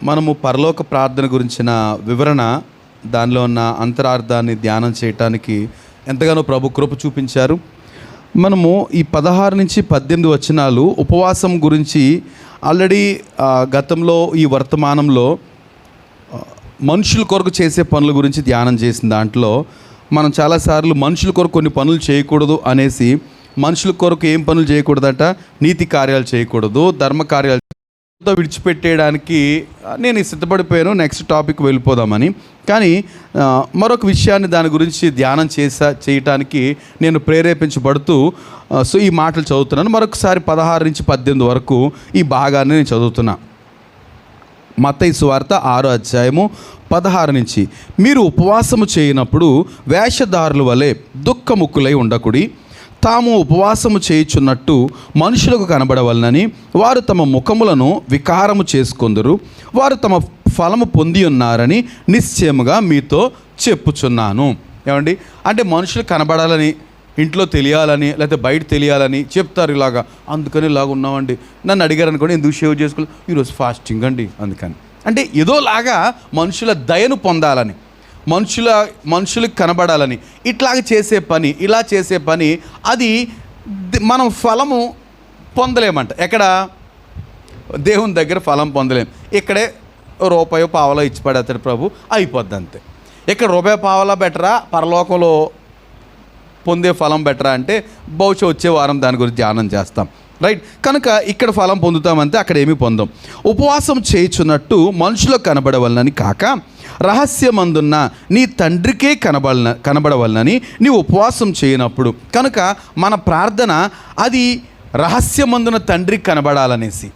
మనము పరలోక ప్రార్థన గురించిన వివరణ, దానిలో ఉన్న అంతరార్థాన్ని ధ్యానం చేయటానికి ఎంతగానో ప్రభు కృప చూపించారు. మనము ఈ 16 నుంచి 18 వచనాలు ఉపవాసం గురించి ఆల్రెడీ గతంలో ఈ వర్తమానంలో మనుషుల కొరకు చేసే పనుల గురించి ధ్యానం చేసిన దాంట్లో మనం చాలాసార్లు మనుషుల కొరకు కొన్ని పనులు చేయకూడదు అనేసి, మనుషుల కొరకు ఏం పనులు చేయకూడదట, నీతి కార్యాలు చేయకూడదు, ధర్మ కార్యాలు విడిచిపెట్టేయడానికి నేను సిద్ధపడిపోయాను. నెక్స్ట్ టాపిక్ వెళ్ళిపోదామని. కానీ మరొక విషయాన్ని దాని గురించి ధ్యానం చేయటానికి నేను ప్రేరేపించబడుతూ ఈ మాటలు చదువుతున్నాను. మరొకసారి 16 నుంచి 18 వరకు ఈ భాగాన్ని నేను చదువుతున్నా. మత్తయి సువార్త 6వ అధ్యాయము 16 నుంచి. మీరు ఉపవాసము చేయనప్పుడు వేషధారుల వలె దుఃఖముక్కులై ఉండకుడి. తాము ఉపవాసము చేయుచున్నట్టు మనుషులకు కనబడవలనని వారు తమ ముఖములను వికారము చేసుకొందురు. వారు తమ ఫలము పొంది ఉన్నారని నిశ్చయముగా మీతో చెప్పుచున్నాను. ఏమండి, అంటే మనుషులు కనబడాలని, ఇంట్లో తెలియాలని, లేకపోతే బయట తెలియాలని చెప్తారు ఇలాగా. అందుకని ఇలాగ ఉన్నామండి. నన్ను అడిగారు అనుకోండి, ఎందుకు షేవ్ చేసుకోవాలి, ఈరోజు ఫాస్టింగ్ అండి అందుకని. అంటే ఏదోలాగా మనుషుల దయను పొందాలని, మనుషులకు కనబడాలని ఇలా చేసే పని అది మనం ఫలము పొందలేమంట. ఎక్కడ? దేవుని దగ్గర ఫలం పొందలేం. ఇక్కడే రూపాయో పావలో ఇచ్చి పడేస్తాడు ప్రభు, అయిపోద్ది అంతే. ఇక్కడ రూపాయి పావలా బెటరా, పరలోకంలో పొందే ఫలం బెటరా అంటే బహుశా వచ్చే వారం దాని గురించి ధ్యానం చేస్తాం. రైట్. కనుక ఇక్కడ ఫలం పొందుతామంటే అక్కడ ఏమీ పొందాం. ఉపవాసం చేయుచున్నట్టు మనుషులకు కనబడవలనని కాక రహస్యమందున్న నీ తండ్రికే కనబడవలనని నీ ఉపవాసం చేయనప్పుడు. కనుక మన ప్రార్థన అది రహస్యమందున తండ్రికి కనబడాలనేసి,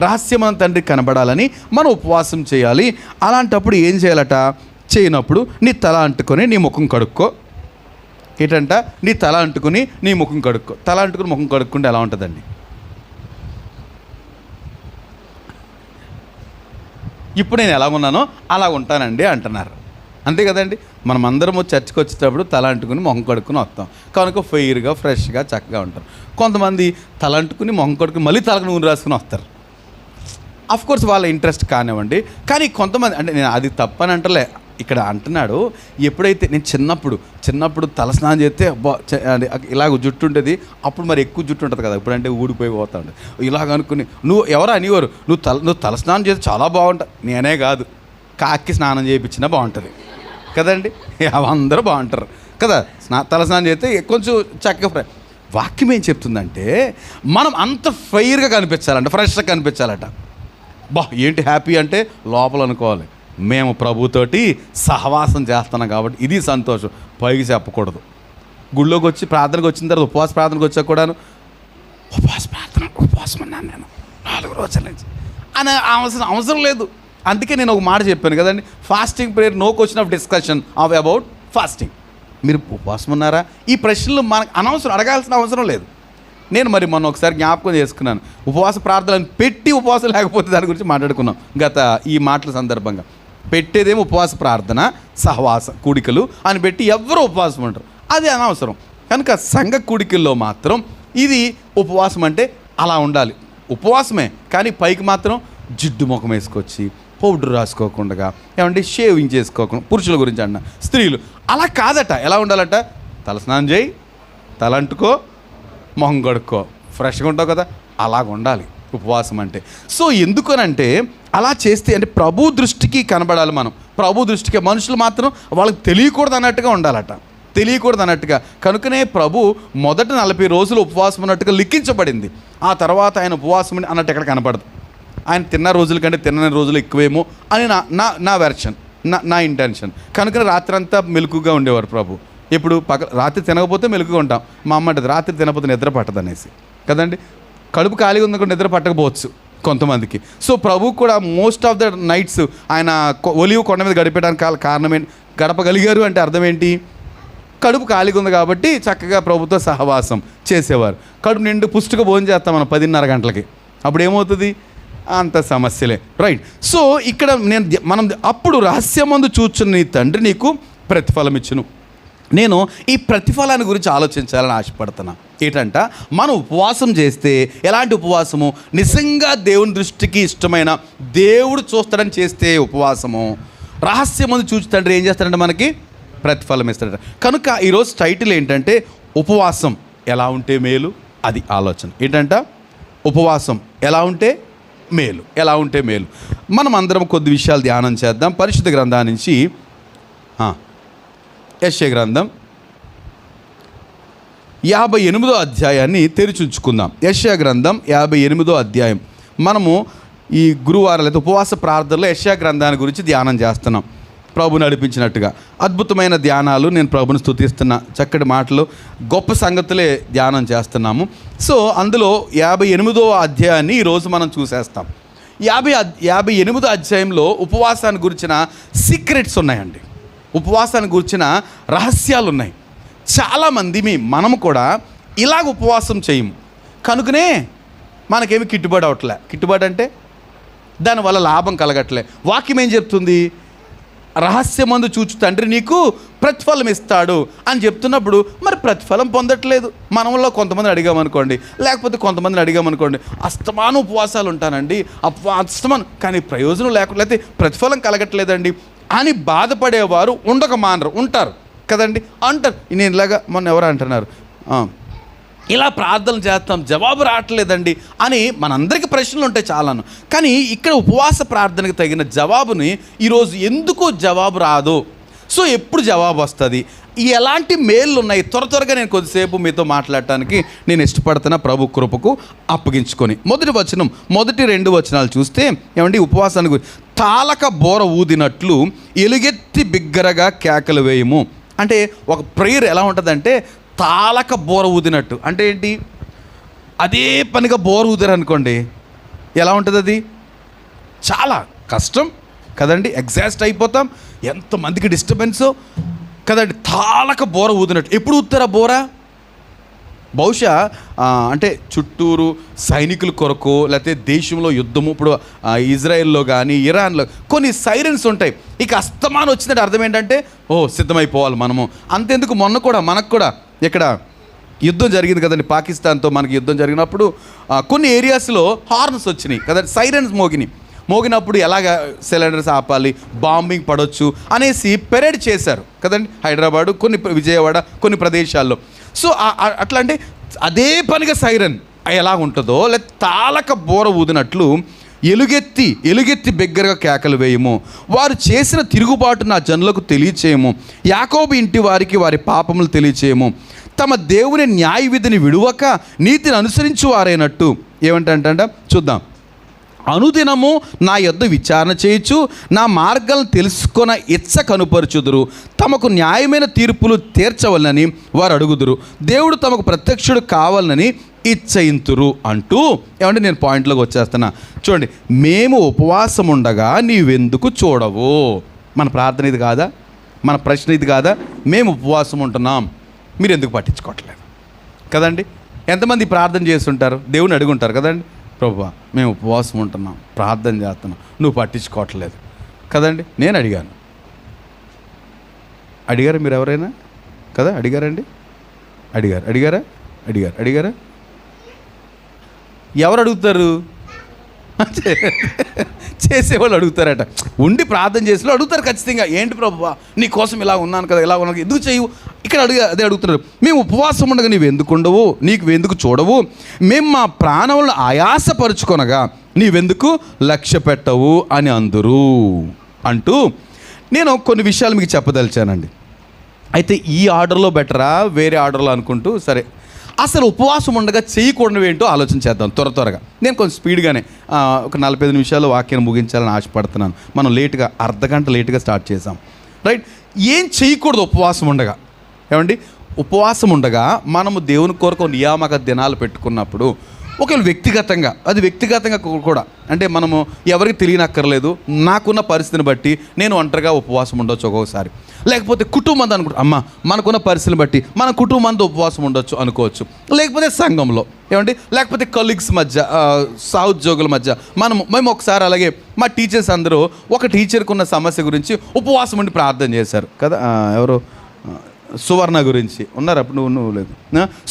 రహస్యమందున తండ్రికి కనబడాలని మనం ఉపవాసం చేయాలి. అలాంటప్పుడు ఏం చేయాలట? చేయనప్పుడు నీ తల అంటుకొని నీ ముఖం కడుక్కో. ఏంటంట? నీ తల అంటుకుని నీ ముఖం కడుక్కో. తల అంటుకుని ముఖం కడుక్కుంటే ఎలా ఉంటుందండి? ఇప్పుడు నేను ఎలా ఉన్నానో అలా ఉంటానండి అంటున్నారు. అంతే కదండి. మనం అందరము చర్చకు వచ్చేటప్పుడు తల అంటుకుని మొహం కడుక్కుని వస్తాం. కనుక ఫెయిర్గా, ఫ్రెష్గా, చక్కగా ఉంటారు. కొంతమంది తల అంటుకుని మొహం కడుక్కుని మళ్ళీ తలకు నూనె రాసుకుని వస్తారు. అఫ్కోర్స్ వాళ్ళ ఇంట్రెస్ట్ కానివ్వండి. కానీ కొంతమంది, అంటే నేను అది తప్పని అంటలే, ఇక్కడ అంటున్నాడు. ఎప్పుడైతే నేను చిన్నప్పుడు తలస్నానం చేస్తే ఇలాగ జుట్టు ఉంటుంది, అప్పుడు మరి ఎక్కువ జుట్టు ఉంటుంది కదా, ఇప్పుడంటే ఊడిపోయి పోతా ఉంటుంది. ఇలాగ అనుకుని నువ్వు ఎవరు అనేవారు, నువ్వు తలస్నానం చేస్తే చాలా బాగుంటుంది. నేనే కాదు, కాకి స్నానం చేయించినా బాగుంటుంది కదండి. అందరూ బాగుంటారు కదా తలస్నానం చేస్తే కొంచెం చక్కగా. వాక్యం ఏం చెప్తుందంటే మనం అంత ఫెయిర్గా కనిపించాలంట, ఫ్రెష్గా కనిపించాలట. ఏంటి హ్యాపీ అంటే లోపల అనుకోవాలి, మేము ప్రభుతోటి సహవాసం చేస్తున్నాం కాబట్టి ఇది సంతోషం. పైకి చెప్పకూడదు. గుళ్ళోకి వచ్చి ప్రార్థనకు వచ్చిన తర్వాత ఉపవాస ప్రార్థనకు వచ్చాక కూడాను ఉపవాసం అన్నాను నేను 4 రోజుల నుంచి అని అవసరం లేదు. అందుకే నేను ఒక మాట చెప్పాను కదండి, fasting prayer no question of discussion about fasting. మీరు ఉపవాసం ఉన్నారా? ఈ ప్రశ్నలు మనకు అనవసరం, అడగాల్సిన అవసరం లేదు. నేను మరి మొన్న ఒకసారి జ్ఞాపకం చేసుకున్నాను, ఉపవాస ప్రార్థనలు పెట్టి ఉపవాసం లేకపోతే దాని గురించి మాట్లాడుకున్నాం గత ఈ మాటల సందర్భంగా. పెట్టేదేమో ఉపవాస ప్రార్థన, సహవాస కూడికలు అని పెట్టి ఎవరు ఉపవాసం ఉంటారు, అది అనవసరం. కనుక సంఘ కూడికల్లో మాత్రం ఇది ఉపవాసం అంటే అలా ఉండాలి, ఉపవాసమే. కానీ పైకి మాత్రం జిడ్డు ముఖం వేసుకొచ్చి పౌడర్ రాసుకోకుండా, ఏమంటే షేవింగ్ చేసుకోకుండా, పురుషుల గురించి అన్న, స్త్రీలు అలా కాదట. ఎలా ఉండాలట? తలస్నానం చేయి, తలంటుకో, మొహం కడుక్కో, ఫ్రెష్గా ఉంటావు కదా, అలాగ ఉండాలి ఉపవాసం అంటే. సో ఎందుకనంటే అలా చేస్తే అంటే ప్రభు దృష్టికి కనబడాలి మనం, ప్రభు దృష్టికి. మనుషులు మాత్రం వాళ్ళకి తెలియకూడదు అన్నట్టుగా ఉండాలట, తెలియకూడదు అన్నట్టుగా. కనుకనే ప్రభు మొదట 40 రోజులు ఉపవాసం ఉన్నట్టుగా లిఖించబడింది. ఆ తర్వాత ఆయన ఉపవాసం అన్నట్టు ఎక్కడ కనపడదు. ఆయన తిన్న రోజుల కంటే తిన్న రోజులు ఎక్కువేమో అని నా వెర్షన్, నా ఇంటెన్షన్. కనుకనే రాత్రి అంతా మెలకుగా ఉండేవారు ప్రభు. ఇప్పుడు రాత్రి తినకపోతే మెలకుగా ఉంటాం. మా అమ్మ అంటది, రాత్రి తినకపోతే నిద్ర పట్టదు అనేసి కదండి. కడుపు ఖాళీగా ఉంది కూడా నిద్ర పట్టకపోవచ్చు కొంతమందికి. సో ప్రభు కూడా మోస్ట్ ఆఫ్ ద నైట్స్ ఆయన ఒలివ్ కొండ మీద గడిపేయడానికి కారణం ఏంటి? గడపగలిగారు అంటే అర్థం ఏంటి? కడుపు ఖాళీగా ఉంది కాబట్టి చక్కగా ప్రభుత్వ సహవాసం చేసేవారు. కడుపు నిండు పుష్టిగా భోజనం చేస్తాం మనం 10:30 గంటలకి. అప్పుడు ఏమవుతుంది? అంత సమస్యలే. రైట్. సో ఇక్కడ మనం అప్పుడు రహస్యమందు చూచున్న నీ తండ్రి నీకు ప్రతిఫలం ఇచ్చును. నేను ఈ ప్రతిఫలాన్ని గురించి ఆలోచించాలని ఆశపడుతున్నా. ఏంటంట, మనం ఉపవాసం చేస్తే ఎలాంటి ఉపవాసము? నిజంగా దేవుని దృష్టికి ఇష్టమైన, దేవుడు చూస్తాడని చేస్తే ఉపవాసము. రహస్యమందు చూచి తండ్రి ఏం చేస్తాడంటే మనకి ప్రతిఫలం ఇస్తాడట. కనుక ఈరోజు టైటిల్ ఏంటంటే ఉపవాసం ఎలా ఉంటే మేలు. అది ఆలోచన ఏంటంట, ఉపవాసం ఎలా ఉంటే మేలు, ఎలా ఉంటే మేలు. మనం అందరం కొద్ది విషయాలు ధ్యానం చేద్దాం. పరిశుద్ధ గ్రంథాన్ని నుంచి యెషయా గ్రంథం 58వ అధ్యాయాన్ని తెరిచుంచుకుందాం. యెషయా గ్రంథం 58వ అధ్యాయం. మనము ఈ గురువారాలు అయితే ఉపవాస ప్రార్థనలో యెషయా గ్రంథాన్ని గురించి ధ్యానం చేస్తున్నాం. ప్రభు నడిపించినట్టుగా అద్భుతమైన ధ్యానాలు, నేను ప్రభుని స్తుతిస్తున్న చక్కటి మాటలు, గొప్ప సంగతులే ధ్యానం చేస్తున్నాము. సో అందులో 58వ అధ్యాయాన్ని ఈరోజు మనం చూసేస్తాం. 58వ అధ్యాయంలో ఉపవాసాన్ని గురించిన సీక్రెట్స్ ఉన్నాయండి. ఉపవాసాన్ని గురించిన రహస్యాలు ఉన్నాయి. చాలామంది మనము కూడా ఇలాగ ఉపవాసం చేయము, కనుకనే మనకేమి గిట్టుబాటు అవట్లే. గిట్టుబాటు అంటే దానివల్ల లాభం కలగట్లే. వాక్యం ఏం చెప్తుంది? రహస్యమందు చూచు తండ్రి నీకు ప్రతిఫలం ఇస్తాడు అని చెప్తున్నప్పుడు మరి ప్రతిఫలం పొందట్లేదు. మనలో కొంతమందిని అడిగామనుకోండి, లేకపోతే కొంతమందిని అడిగామనుకోండి, అస్తమానం ఉపవాసాలు ఉంటానండి, అస్తమానం, కానీ ప్రయోజనం లేకపోతే ప్రతిఫలం కలగట్లేదండి అని బాధపడేవారు ఉంటారు కదండి, అంటారు. నేను ఇలాగా మొన్న ఎవరు అంటున్నారు, ఇలా ప్రార్థనలు చేస్తాం జవాబు రావట్లేదండి అని మనందరికీ ప్రశ్నలు ఉంటాయి చాలాను. కానీ ఇక్కడ ఉపవాస ప్రార్థనకు తగిన జవాబుని ఈరోజు ఎందుకు జవాబు రాదు, సో ఎప్పుడు జవాబు వస్తుంది, ఎలాంటి మేళ్ళు ఉన్నాయి, త్వరగా నేను కొద్దిసేపు మీతో మాట్లాడటానికి నేను ఇష్టపడుతున్న ప్రభు కృపకు అప్పగించుకొని. మొదటి 2 వచనాలు చూస్తే ఏమండి, ఉపవాసాన్ని గురించి, తాళక బోర ఊదినట్లు ఎలుగెత్తి బిగ్గరగా కేకలు వేయము. అంటే ఒక ప్రేయర్ ఎలా ఉంటుందంటే తాళక బోర ఊదినట్టు. అంటే ఏంటి? అదే పనిగా బోర ఊదారు అనుకోండి, ఎలా ఉంటుంది? అది చాలా కష్టం కదండి, ఎగ్జాస్ట్ అయిపోతాం, ఎంతమందికి డిస్టర్బెన్సో కదండి. తాళక బోర ఊదినట్టు. ఎప్పుడు ఊదుతారా బోర? బహుశా అంటే చుట్టూరు సైనికుల కొరకు, లేకపోతే దేశంలో యుద్ధము, ఇప్పుడు ఇజ్రాయెల్లో కానీ ఇరాన్లో కొన్ని సైరన్స్ ఉంటాయి. ఇక అస్తమానం వచ్చిందంటే అర్థం ఏంటంటే సిద్ధమైపోవాలి మనము. అంతెందుకు, మొన్న కూడా మనకు కూడా ఇక్కడ యుద్ధం జరిగింది కదండి, పాకిస్తాన్తో మనకి యుద్ధం జరిగినప్పుడు కొన్ని ఏరియాస్లో హార్న్స్ వచ్చినాయి కదండి, సైరన్స్ మోగినప్పుడు ఎలాగ సిలిండర్స్ ఆపాలి, బాంబింగ్ పడవచ్చు అనేసి పెరేడ్ చేశారు కదండి. హైదరాబాదు, కొన్ని విజయవాడ, కొన్ని ప్రదేశాల్లో. సో అట్లా అంటే అదే పనిగా సైరన్ ఎలా ఉంటుందో, లేదా తాళక బోర ఊదినట్లు ఎలుగెత్తి బిగ్గరగా కేకలు వేయము. వారు చేసిన తిరుగుబాటు నా జనులకు తెలియచేయము. యాకోబు ఇంటి వారికి వారి పాపములు తెలియచేయము. తమ దేవుని న్యాయ విధిని విడువక నీతిని అనుసరించు వారైనట్టు. ఏమంటంట చూద్దాం. అనుదినము నా యొద్ద విచారణ చేయొచ్చు, నా మార్గాలను తెలుసుకొన ఇచ్చ కనుపరుచుదురు. తమకు న్యాయమైన తీర్పులు తీర్చవలనని వారు అడుగుదురు. దేవుడు తమకు ప్రత్యక్షుడు కావాలని ఇచ్చయింతురు అంటూ. ఏమంటే నేను పాయింట్లోకి వచ్చేస్తున్నా చూడండి. మేము ఉపవాసం ఉండగా నీవెందుకు చూడవు? మన ప్రార్థన ఇది కాదా? మన ప్రశ్న ఇది కాదా? మేము ఉపవాసం ఉంటున్నాం, మీరు ఎందుకు పట్టించుకోవట్లేదు కదండి? ఎంతమంది ప్రార్థన చేస్తుంటారు, దేవుని అడుగుంటారు కదండి, ప్రభువా మేము ఉపవాసం ఉంటున్నాం, ప్రార్థన చేస్తున్నాం, నువ్వు పట్టించుకోవట్లేదు కదండి. నేను అడిగారా మీరు ఎవరైనా కదా? అడిగారండి? అడిగారా? ఎవరు అడుగుతారు? చేసేవాళ్ళు అడుగుతారట. ఉండి ప్రార్థన చేసేవాళ్ళు అడుగుతారు ఖచ్చితంగా, ఏంటి ప్రభువా నీ కోసం ఇలా ఉన్నాను కదా, ఇలా ఉన్నాను, ఎందుకు చేయవు? ఇక్కడ అదే అడుగుతున్నారు. మేము ఉపవాసం ఉండగా నీవు ఎందుకు ఉండవు, నీకు ఎందుకు చూడవు? మేము మా ప్రాణములను ఆయాసపరుచుకొనగా నీవెందుకు లక్ష్య పెట్టవు అని అందరూ అంటూ నేను కొన్ని విషయాలు మీకు చెప్పదలిచానండి. అయితే ఈ ఆర్డర్లో బెటరా వేరే ఆర్డర్లో అనుకుంటూ, సరే అసలు ఉపవాసం ఉండగా చేయకూడదు ఏంటో ఆలోచన చేద్దాం త్వరగా. నేను కొంచెం స్పీడ్గానే ఒక 45 నిమిషాలు వాక్యాన్ని ముగించాలని ఆశపడుతున్నాను. మనం అర్ధగంట లేటుగా స్టార్ట్ చేసాం, రైట్? ఏం చేయకూడదు ఉపవాసం ఉండగా? ఏమండి, ఉపవాసం ఉండగా మనము దేవుని కొరకు నియామక దినాలు పెట్టుకున్నప్పుడు ఒకవేళ వ్యక్తిగతంగా కూడా, అంటే మనము ఎవరికి తెలియనక్కర్లేదు, నాకున్న పరిస్థితిని బట్టి నేను ఒంటరిగా ఉపవాసం ఉండొచ్చు ఒక్కొక్కసారి, లేకపోతే కుటుంబం అనుకుంటా మనకున్న పరిస్థితిని బట్టి మన కుటుంబంతో ఉపవాసం ఉండొచ్చు అనుకోవచ్చు, లేకపోతే సంఘంలో ఏమండి, లేకపోతే కొలీగ్స్ మధ్య, సహోద్యోగుల మధ్య మేము ఒకసారి అలాగే మా టీచర్స్ అందరూ ఒక టీచర్కి ఉన్న సమస్య గురించి ఉపవాసం ఉండి ప్రార్థన చేశారు కదా. ఎవరు సువర్ణ గురించి ఉన్నారు అప్పుడు నువ్వు లేదు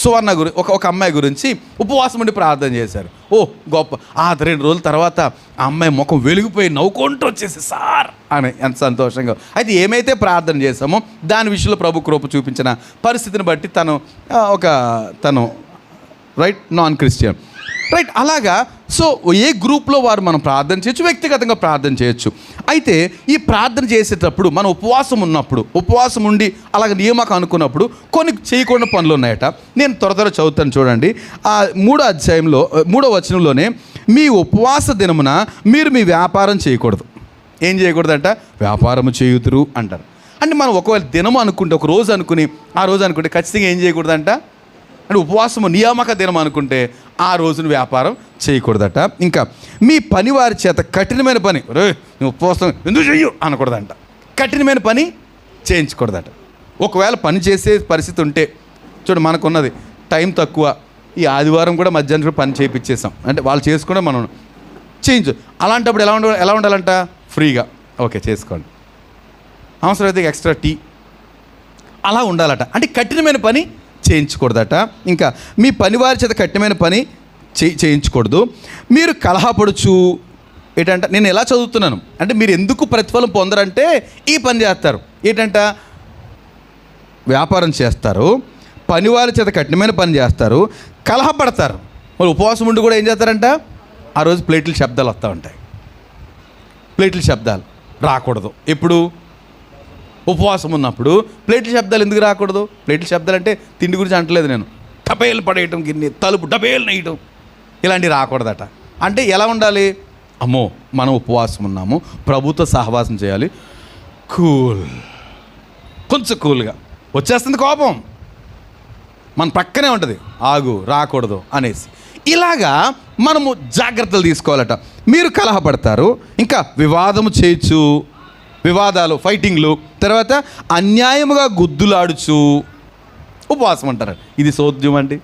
సువర్ణ గురించి ఒక అమ్మాయి గురించి ఉపవాసం ఉండి ప్రార్థన చేశారు. ఓ గొప్ప. 2 రోజుల తర్వాత ఆ అమ్మాయి ముఖం వెలిగిపోయి నవ్వుకుంటూ వచ్చేసి సార్ అని ఎంత సంతోషంగా. అయితే ఏమైతే ప్రార్థన చేశామో దాని విషయంలో ప్రభు కృప చూపించిన పరిస్థితిని బట్టి తను రైట్ నాన్ క్రిస్టియన్ రైట్. అలాగా సో ఏ గ్రూప్లో వారు మనం ప్రార్థన చేయొచ్చు, వ్యక్తిగతంగా ప్రార్థన చేయొచ్చు. అయితే ఈ ప్రార్థన చేసేటప్పుడు మనం ఉపవాసం ఉండి అలాగ నియమకం అనుకున్నప్పుడు కొన్ని చేయకుండా పనులు ఉన్నాయట. నేను త్వర చదువుతాను చూడండి. 3వ అధ్యాయంలో 3వ వచనంలోనే మీ ఉపవాస దినమున మీరు మీ వ్యాపారం చేయకూడదు. ఏం చేయకూడదంట? వ్యాపారము చేయుదురు అంటారు. అంటే మనం ఒకవేళ దినము అనుకుంటే ఒక రోజు అనుకుని ఆ రోజు అనుకుంటే ఖచ్చితంగా ఏం చేయకూడదంట? అంటే ఉపవాసము నియామక దినం అనుకుంటే ఆ రోజున వ్యాపారం చేయకూడదట. ఇంకా మీ పని వారి చేత కఠినమైన పని నువ్వు ఉపవాసం ఎందుకు చెయ్యు అనకూడదంట. కఠినమైన పని చేయించకూడదట. ఒకవేళ పని చేసే పరిస్థితి ఉంటే చూడు, మనకున్నది టైం తక్కువ, ఈ ఆదివారం కూడా మధ్యాహ్నం పని చేయించేసాం అంటే వాళ్ళు చేసుకుంటే మనం చేయించు. అలాంటప్పుడు ఎలా ఉండాలంట? ఫ్రీగా ఓకే చేసుకోండి, అవసరమైతే ఎక్స్ట్రా టీ అలా ఉండాలట. అంటే కఠినమైన పని చేయించకూడదట. ఇంకా మీ పనివారి చేత కఠినమైన పని చేయించకూడదు. మీరు కలహపడుచు ఏంటంట? నేను ఎలా చదువుతున్నాను అంటే మీరు ఎందుకు ప్రతిఫలం పొందరంటే ఈ పని చేస్తారు. ఏంటంట? వ్యాపారం చేస్తారు, పనివారి చేత కఠినమైన పని చేస్తారు, కలహపడతారు. మరి ఉపవాసం ఉండి కూడా ఏం చేస్తారంట? ఆ రోజు ప్లేట్ల శబ్దాలు వస్తూ ఉంటాయి. ప్లేట్ల శబ్దాలు రాకూడదు. ఎప్పుడు? ఉపవాసం ఉన్నప్పుడు. ప్లేట్ల శబ్దాలు ఎందుకు రాకూడదు? ప్లేట్ల శబ్దాలు అంటే తిండి గురించి అంటలేదు నేను. డబేలు పడేయటం, గిన్నె తలుపు డబేలు నేయటం, ఇలాంటివి రాకూడదట. అంటే ఎలా ఉండాలి? అమ్మో మనం ఉపవాసం ఉన్నాము, ప్రభుతో సహవాసం చేయాలి, కొంచెం కూల్గా వచ్చేస్తుంది కోపం, మన పక్కనే ఉంటుంది, ఆగు రాకూడదు అనేసి ఇలాగా మనము జాగ్రత్తలు తీసుకోవాలట. మీరు కలహపడతారు, ఇంకా వివాదము చేయొచ్చు, వివాదాలు ఫైటింగ్లు, తర్వాత అన్యాయముగా గుద్దులాడుచు ఉపవాసం అంటారు. ఇది సోద్యం అండి.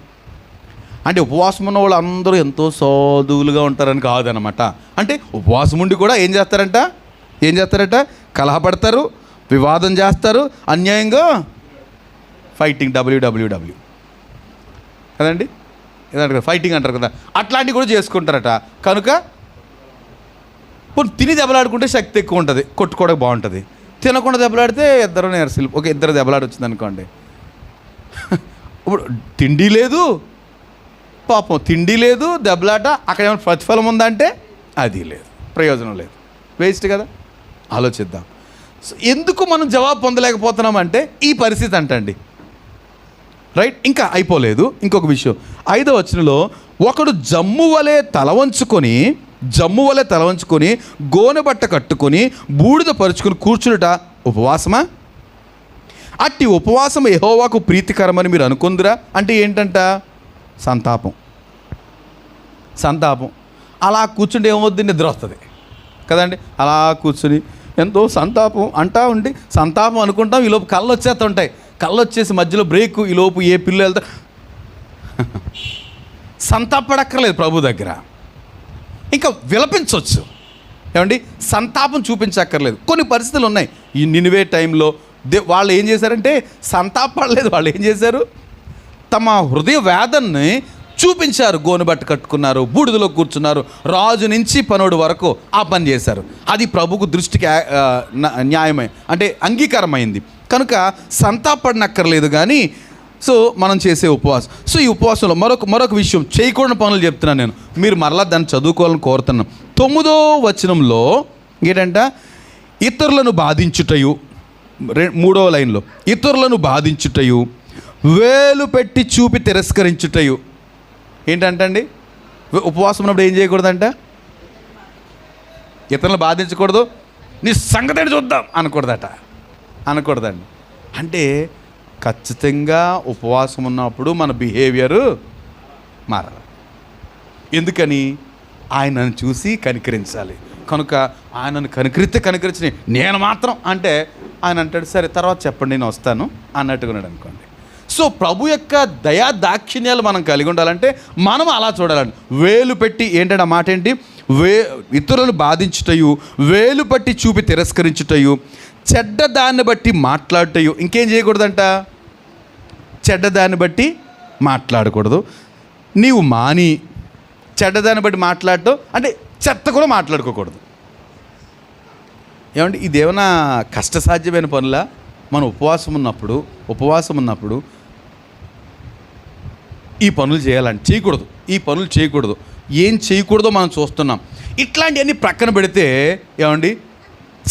అంటే ఉపవాసం ఉన్న వాళ్ళు అందరూ ఎంతో సాధువులుగా ఉంటారని కాదనమాట. అంటే ఉపవాసం ఉండి కూడా ఏం చేస్తారట? కలహపడతారు, వివాదం చేస్తారు, అన్యాయంగా ఫైటింగ్ WWW కదండి, ఏదంటారు ఫైటింగ్ అంటారు కదా, అట్లాంటివి కూడా చేసుకుంటారట. కనుక తిని దెబ్బలాడుకుంటే శక్తి ఎక్కువ ఉంటుంది, కొట్టుకోవడం బాగుంటుంది. తినకుండా దెబ్బలాడితే ఇద్దరు నేర్సిల్ ఇద్దరు దెబ్బలాడి వచ్చింది అనుకోండి. ఇప్పుడు తిండి లేదు, పాపం తిండి లేదు, దెబ్బలాట, అక్కడ ఏమైనా ప్రతిఫలం ఉందంటే అది లేదు, ప్రయోజనం లేదు, వేస్ట్ కదా. ఆలోచిద్దాం. సో ఎందుకు మనం జవాబు పొందలేకపోతున్నామంటే ఈ పరిస్థితి అంటండి. రైట్. ఇంకా అయిపోలేదు. ఇంకొక విషయం 5వ వచనంలో ఒకడు జమ్ము వలె తల వంచుకొని గోనె బట్ట కట్టుకొని బూడిద పరుచుకొని కూర్చునుట ఉపవాసమా? అట్టి ఉపవాసం యెహోవాకు ప్రీతికరమని మీరు అనుకుందురా? అంటే ఏంటంట? సంతాపం. అలా కూర్చుంటే ఏమవుద్ది? నిద్ర వస్తుంది కదండి. అలా కూర్చుని ఎంతో సంతాపం అంటా ఉండి సంతాపం అనుకుంటాం, ఈలోపు కళ్ళు వచ్చేస్తుంటాయి. కళ్ళు వచ్చేసి మధ్యలో బ్రేక్, ఈలోపు ఏ పిల్లలు వెళ్తా సంతాపడక్కర్లేదు ప్రభు దగ్గర, ఇంకా విలపించవచ్చు. ఏమండి? సంతాపం చూపించక్కర్లేదు. కొన్ని పరిస్థితులు ఉన్నాయి. ఈ నినివే టైంలో వాళ్ళు ఏం చేశారంటే సంతాపడలేదు, వాళ్ళు ఏం చేశారు? తమ హృదయ వేదనని చూపించారు. గోనుబట్ట కట్టుకున్నారు, బూడిదలో కూర్చున్నారు, రాజు నుంచి పనోడు వరకు ఆ పని చేశారు. అది ప్రభుకు దృష్టికి న్యాయమే, అంటే అంగీకారమైంది. కనుక సంతాపడనక్కర్లేదు. కానీ సో మనం చేసే ఉపవాసం. సో ఈ ఉపవాసంలో మరొక విషయం, చేయకూడని పనులు చెప్తున్నాను నేను, మీరు మరలా దాన్ని చదువుకోవాలని కోరుతున్నాను. 9వ వచనంలో ఏంటంట? ఇతరులను బాధించుటయు, 3వ లైన్లో ఇతరులను బాధించుటయు, వేలు పెట్టి చూపి తిరస్కరించుటయు. ఏంటంటండి? ఉపవాసం ఉన్నప్పుడు ఏం చేయకూడదంట? ఇతరులను బాధించకూడదు, నీ సంగతి చూద్దాం అనకూడదండి. అంటే ఖచ్చితంగా ఉపవాసం ఉన్నప్పుడు మన బిహేవియరు మారాలి. ఎందుకని? ఆయనను చూసి కనికరించాలి. కనుక ఆయనను కనికరించి నేను మాత్రం అంటే ఆయన అంటాడు, సరే తర్వాత చెప్పండి నేను వస్తాను అన్నట్టుకున్నాడు అనుకోండి. సో ప్రభు యొక్క దయా దాక్షిణ్యాలు మనం కలిగి ఉండాలంటే మనం అలా చూడాలండి. వేలు పెట్టి ఏంటంటే ఆ మాట ఏంటి? ఇతరులను బాధించుటయు, వేలు పట్టి చూపి తిరస్కరించుటయు, చెడ్డ దాన్ని బట్టి మాట్లాడటయు. ఇంకేం చేయకూడదంట? చెడ్డదాన్ని బట్టి మాట్లాడకూడదు. నీవు మాని చెడ్డదాన్ని బట్టి మాట్లాడటం అంటే చెత్త కూడా మాట్లాడుకోకూడదు. ఏమంటే ఇదేమైనా కష్టసాధ్యమైన పనులా? మనం ఉపవాసం ఉన్నప్పుడు ఈ పనులు చేయాలంటే చేయకూడదు, ఈ పనులు చేయకూడదు, ఏం చేయకూడదో మనం చూస్తున్నాం. ఇట్లాంటివన్నీ ప్రక్కన పెడితే ఏమండి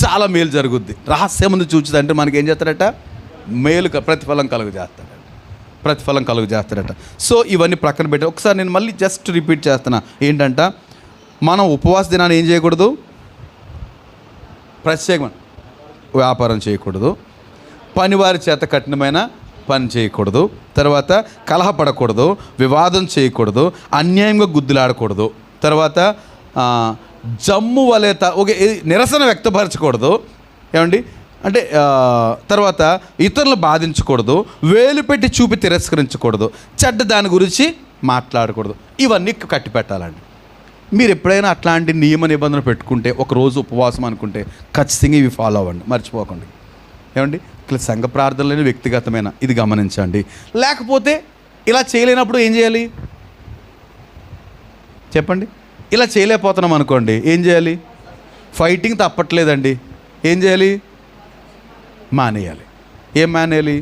చాలా మేలు జరుగుద్ది. రహస్యం ముందు చూచుదంటే మనకేం చేస్తాడట? మేలు ప్రతిఫలం కలుగు చేస్తాడట. సో ఇవన్నీ ప్రక్కన పెట్టి ఒకసారి నేను మళ్ళీ జస్ట్ రిపీట్ చేస్తున్నా. ఏంటంట, మనం ఉపవాస దినాన్ని ఏం చేయకూడదు? ప్రత్యేకమైన వ్యాపారం చేయకూడదు, పనివారి చేత కఠినమైన పని చేయకూడదు, తర్వాత కలహపడకూడదు, వివాదం చేయకూడదు, అన్యాయంగా గుద్దులాడకూడదు, తర్వాత జమ్ము వలె నిరసన వ్యక్తపరచకూడదు. ఏమండి అంటే తర్వాత ఇతరులు బాధించకూడదు, వేలు పెట్టి చూపి తిరస్కరించకూడదు, చెడ్డ దాని గురించి మాట్లాడకూడదు. ఇవన్నీ కట్టి పెట్టాలండి. మీరు ఎప్పుడైనా అట్లాంటి నియమ నిబంధనలు పెట్టుకుంటే, ఒకరోజు ఉపవాసం అనుకుంటే ఖచ్చితంగా ఇవి ఫాలో అవ్వండి, మర్చిపోకండి. ఏమండి ఇట్లా సంఘ ప్రార్థనలేని వ్యక్తిగతమైన ఇది గమనించండి. లేకపోతే ఇలా చేయలేనప్పుడు ఏం చేయాలి చెప్పండి? ఇలా చేయలేకపోతున్నాం అనుకోండి, ఏం చేయాలి? ఫైటింగ్ తప్పట్లేదండి, ఏం చేయాలి? మానేయాలి. ఏం మానేయాలి?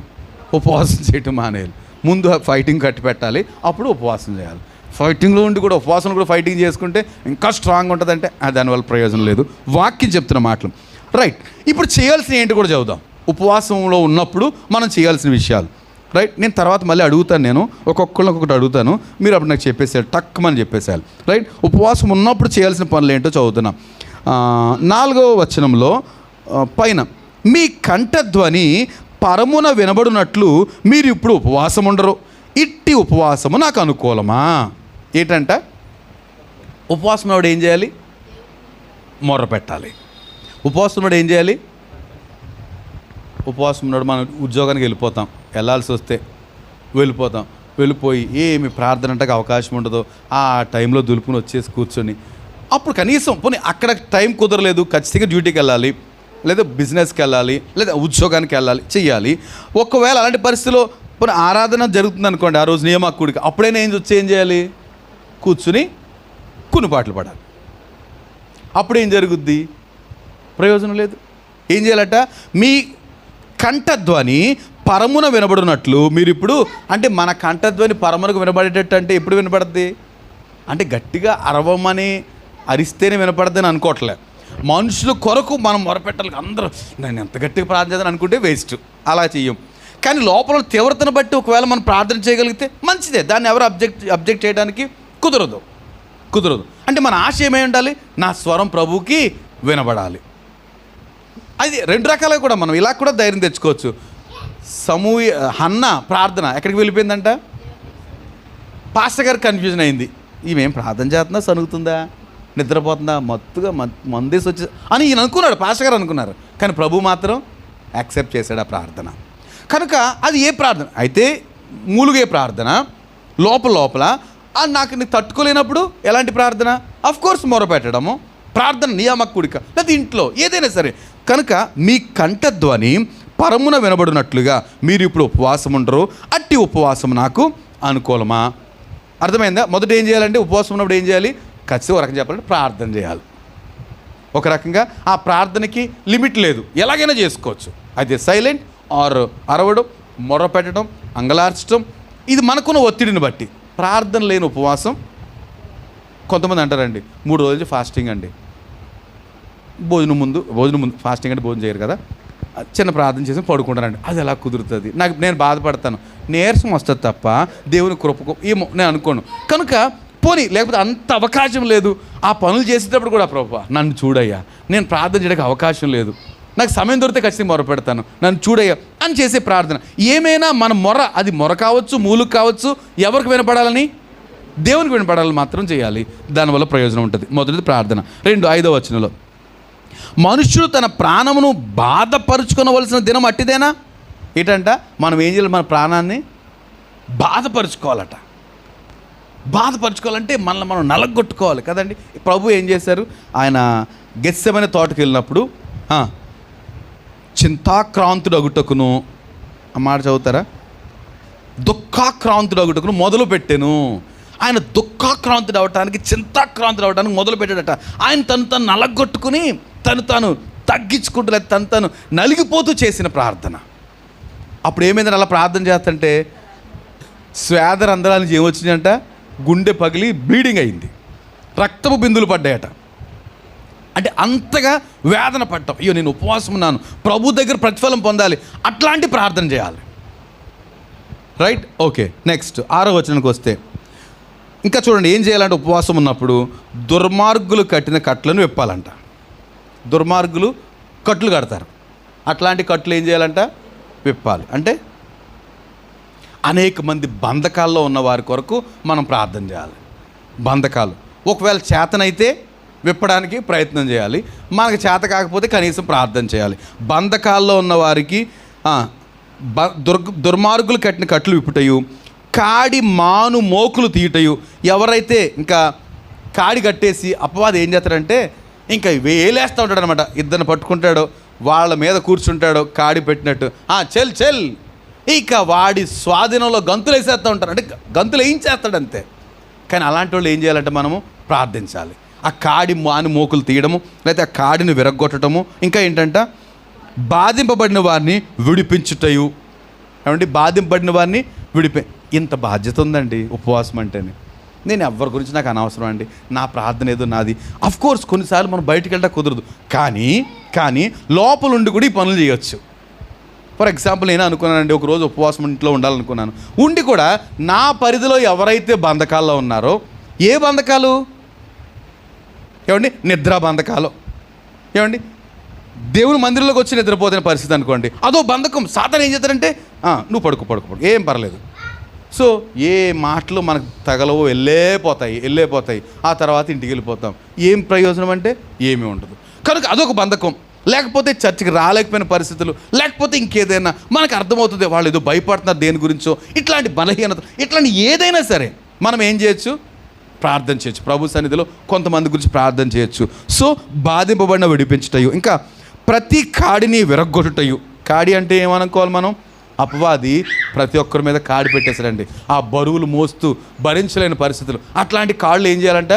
ఉపవాసం చేయటం మానేయాలి. ముందు ఫైటింగ్ కట్టి పెట్టాలి, అప్పుడు ఉపవాసం చేయాలి. ఫైటింగ్లో ఉండి కూడా ఉపవాసం కూడా ఫైటింగ్ చేసుకుంటే ఇంకా స్ట్రాంగ్ ఉంటుందంటే దానివల్ల ప్రయోజనం లేదు. వాక్యం చెప్తున్న మాటలు రైట్. ఇప్పుడు చేయాల్సిన ఏంటి కూడా చదువుదాం. ఉపవాసంలో ఉన్నప్పుడు మనం చేయాల్సిన విషయాలు రైట్. నేను తర్వాత మళ్ళీ అడుగుతాను, నేను ఒక్కొక్కటి అడుగుతాను, మీరు అప్పుడు నాకు చెప్పేసేయాలి, టక్కుమని చెప్పేసేయాలి రైట్. ఉపవాసం ఉన్నప్పుడు చేయాల్సిన పనులు ఏంటో చదువుతున్నాం. 4వ వచనంలో పైన, మీ కంఠధ్వని పరమున వినబడినట్లు మీరు ఇప్పుడు ఉపవాసం ఉండరు, ఇట్టి ఉపవాసము నాకు అనుకూలమా. ఏంటంట? ఉపవాసం వాడు ఏం చేయాలి? మొర్ర పెట్టాలి. ఉపవాసం వాడు ఏం చేయాలి? ఉపవాసం ఉన్నాడు, మనం ఉద్యోగానికి వెళ్ళాల్సి వస్తే వెళ్ళిపోయి ఏమి ప్రార్థన అంటే అవకాశం ఉండదు. ఆ టైంలో దులుపుని వచ్చేసి కూర్చొని అప్పుడు కనీసం పోనీ అక్కడ టైం కుదరలేదు, ఖచ్చితంగా డ్యూటీకి వెళ్ళాలి, లేదా బిజినెస్కి వెళ్ళాలి, లేదా ఉద్యోగానికి వెళ్ళాలి, చెయ్యాలి. ఒకవేళ అలాంటి పరిస్థితిలో పోనీ ఆరాధన జరుగుతుంది అనుకోండి, ఆ రోజు నియమకుడికి, అప్పుడైనా ఏం చేయాలి? కూర్చుని కునిపాట్లు పడాలి. అప్పుడేం జరుగుద్ది? ప్రయోజనం లేదు. ఏం చేయాలట? మీ కంఠధ్వని పరమున వినబడినట్లు మీరు ఇప్పుడు, అంటే మన కంఠధ్వని పరమునకు వినబడేటట్టు అంటే ఎప్పుడు వినపడుద్ది? అంటే గట్టిగా అరవమని అరిస్తేనే వినపడద్దని అనుకోవట్లే. మనుషుల కొరకు మనం మొరపెట్టాలి. అందరూ నేను ఎంత గట్టిగా ప్రార్థన చేద్దాను అనుకుంటే వేస్ట్, అలా చెయ్యం. కానీ లోపల తీవ్రతను బట్టి ఒకవేళ మనం ప్రార్థన చేయగలిగితే మంచిదే, దాన్ని ఎవరు అబ్జెక్ట్ చేయడానికి కుదరదు. అంటే మన ఆశ ఏమై ఉండాలి? నా స్వరం ప్రభువుకి వినబడాలి. అది 2 రకాలుగా కూడా మనం ఇలా కూడా ధైర్యం తెచ్చుకోవచ్చు. హన్న ప్రార్థన ఎక్కడికి వెళ్ళిపోయిందంట? పాస్టర్ గారికి కన్ఫ్యూజన్ అయింది, ఈమెం ప్రార్థన చేస్తుందా, సనుగుతుందా, నిద్రపోతుందా, మత్తుగా మందేసి వచ్చి అని ఈయన అనుకున్నాడు, పాస్టర్ గారు అనుకున్నారు. కానీ ప్రభు మాత్రం యాక్సెప్ట్ చేశాడు ఆ ప్రార్థన. కనుక అది ఏ ప్రార్థన అయితే మూలుగే ప్రార్థన, లోపల నీకు తట్టుకోలేనప్పుడు ఎలాంటి ప్రార్థన? అఫ్కోర్స్ మొరపెట్టడము ప్రార్థన, నియామకుడిక, లేదా ఇంట్లో ఏదైనా సరే. కనుక మీ కంఠధ్వని పరమున వినబడినట్లుగా మీరు ఇప్పుడు ఉపవాసం ఉండరు, అట్టి ఉపవాసం నాకు అనుకూలమా. అర్థమైందా? మొదట ఏం చేయాలంటే ఉపవాసం ఉన్నప్పుడు ఏం చేయాలి? ఖచ్చితంగా ఒక రకంగా చెప్పాలంటే ప్రార్థన చేయాలి. ఒక రకంగా ఆ ప్రార్థనకి లిమిట్ లేదు, ఎలాగైనా చేసుకోవచ్చు. అయితే సైలెంట్ ఆర్ అరవడం, మొర్ర పెట్టడం, అంగలార్చడం, ఇది మనకున్న ఒత్తిడిని బట్టి. ప్రార్థన లేని ఉపవాసం, కొంతమంది అంటారండి 3 రోజులు ఫాస్టింగ్ అండి, భోజనం ముందు ఫాస్టింగ్ అంటే భోజనం చేయరు కదా, చిన్న ప్రార్థన చేసి పడుకుంటారండి. అది ఎలా కుదురుతుంది? నేను బాధపడతాను, నీరసం వస్తుంది తప్ప దేవుని కృపకు ఏమో నేను అనుకోను. కనుక పోనీ, లేకపోతే అంత అవకాశం లేదు, ఆ పనులు చేసేటప్పుడు కూడా ప్రభువా నన్ను చూడయ్యా, నేను ప్రార్థన చేయడానికి అవకాశం లేదు, నాకు సమయం దొరికితే ఖచ్చితంగా మొర పెడతాను, నన్ను చూడయ్యా అని చేసే ప్రార్థన. ఏమైనా మన మొర, అది మొర కావచ్చు, మూలుగు కావచ్చు, ఎవరికి వినపడాలని? దేవునికి వినపడాలని మాత్రం చేయాలి. దానివల్ల ప్రయోజనం ఉంటుంది. మొదటిది ప్రార్థన. 5వ వచనంలో, మనుష్యుడు తన ప్రాణమును బాధపరుచుకోవలసిన దినం అట్టిదేనా. ఏంటంట? మనం ఏం చేయాలి? మన ప్రాణాన్ని బాధపరుచుకోవాలట. బాధపరుచుకోవాలంటే మనల్ని మనం నలగొట్టుకోవాలి కదండి. ప్రభు ఏం చేశారు? ఆయన గెత్సెమనే తోటకు వెళ్ళినప్పుడు చింతాక్రాంతుడు అగుటకును, ఆ మాట చదువుతారా? దుఃఖాక్రాంతుడగుటకును మొదలు పెట్టెను. ఆయన దుఃఖాక్రాంతుడు అవటానికి, చింతాక్రాంతుడు అవటానికి మొదలు పెట్టాడట. ఆయన తను నలగొట్టుకుని తను తగ్గించుకుంటూ, లేదా తను నలిగిపోతూ చేసిన ప్రార్థన. అప్పుడు ఏమైందని అలా ప్రార్థన చేస్తుంటే స్వేద రంధ్రానికి ఏమొచ్చిందంట, గుండె పగిలి బ్లీడింగ్ అయింది, రక్తపు బిందులు పడ్డాయట. అంటే అంతగా వేదన పడ్డాం. అయ్యో నేను ఉపవాసం ఉన్నాను, ప్రభు దగ్గర ప్రతిఫలం పొందాలి, అట్లాంటి ప్రార్థన చేయాలి. Right, okay. నెక్స్ట్ 6వ వచనానికి వస్తే ఇంకా చూడండి, ఏం చేయాలంటే ఉపవాసం ఉన్నప్పుడు దుర్మార్గులు కట్టిన కట్లను విప్పాలంట. దుర్మార్గులు కట్లు కడతారు, అట్లాంటి కట్లు ఏం చేయాలంట, విప్పాలి. అంటే అనేక మంది బంధకాల్లో ఉన్న వారి కొరకు మనం ప్రార్థన చేయాలి. బంధకాలు ఒకవేళ చేతనైతే విప్పడానికి ప్రయత్నం చేయాలి, మనకు చేత కాకపోతే కనీసం ప్రార్థన చేయాలి. బంధకాల్లో ఉన్న వారికి దుర్మార్గులు కట్టిన కట్లు విప్పుటయు, కాడి మాను మోకులు తీయటయు. ఎవరైతే ఇంకా కాడి కట్టేసి అపవాది ఏం చేస్తాడంటే ఇంకా వేలేస్తూ ఉంటాడు అనమాట. ఇద్దరిని పట్టుకుంటాడో, వాళ్ళ మీద కూర్చుంటాడో కాడి పెట్టినట్టు, చెల్ ఇక వాడి స్వాధీనంలో గంతులు వేసేస్తూ ఉంటారు, అంటే గంతులు వేయించేస్తాడు అంతే. కానీ అలాంటి వాళ్ళు ఏం చేయాలంటే మనము ప్రార్థించాలి. ఆ కాడి మాను మోకులు తీయడము, లేకపోతే ఆ కాడిని విరగొట్టడము, ఇంకా ఏంటంట బాధింపబడిన వారిని విడిపించుటయు. ఏమంటే బాధింపబడిన వారిని ఇంత బాధ్యత ఉందండి ఉపవాసం అంటేనే. నేను ఎవరి గురించి నాకు అనవసరం అండి, నా ప్రార్థన ఏదో నాది. అఫ్కోర్స్ కొన్నిసార్లు మనం బయటికి వెళ్ళడం కుదరదు, కానీ లోపలుండి కూడా ఈ పనులు చేయొచ్చు. ఫర్ ఎగ్జాంపుల్ నేను అనుకున్నానండి, ఒకరోజు ఉపవాసం ఇంట్లో ఉండాలనుకున్నాను, ఉండి కూడా నా పరిధిలో ఎవరైతే బంధకాల్లో ఉన్నారో, ఏ బంధకాలు ఏమండి, నిద్రా బంధకాలు, ఏమండి దేవుని మందిరంలోకి వచ్చి నిద్రపోతున్న పరిస్థితి అనుకోండి, అదో బంధకం. సాతాను ఏం చేస్తారంటే నువ్వు పడుకో ఏం పర్లేదు. సో ఏ మాటలు మనకు తగలవో వెళ్ళిపోతాయి, ఆ తర్వాత ఇంటికి వెళ్ళిపోతాం. ఏం ప్రయోజనం అంటే ఏమీ ఉండదు. కనుక అదొక బంధకం. లేకపోతే చర్చికి రాలేకపోయిన పరిస్థితులు, లేకపోతే ఇంకేదైనా మనకు అర్థమవుతుంది వాళ్ళు ఏదో భయపడుతున్నారు దేని గురించో, ఇట్లాంటి బలహీనత, ఇట్లాంటి ఏదైనా సరే మనం ఏం చేయొచ్చు, ప్రార్థన చేయొచ్చు. ప్రభు సన్నిధిలో కొంతమంది గురించి ప్రార్థన చేయొచ్చు. సో బాధింపబడిన విడిపించుటయు, ఇంకా ప్రతి కాడిని విరగొట్టుటయు. కాడి అంటే ఏమనుకోవాలి మనం, అపవాది ప్రతి ఒక్కరి మీద కాడి పెట్టేశారండి, ఆ బరువులు మోస్తూ భరించలేని పరిస్థితులు. అట్లాంటి కాళ్ళు ఏం చేయాలంట,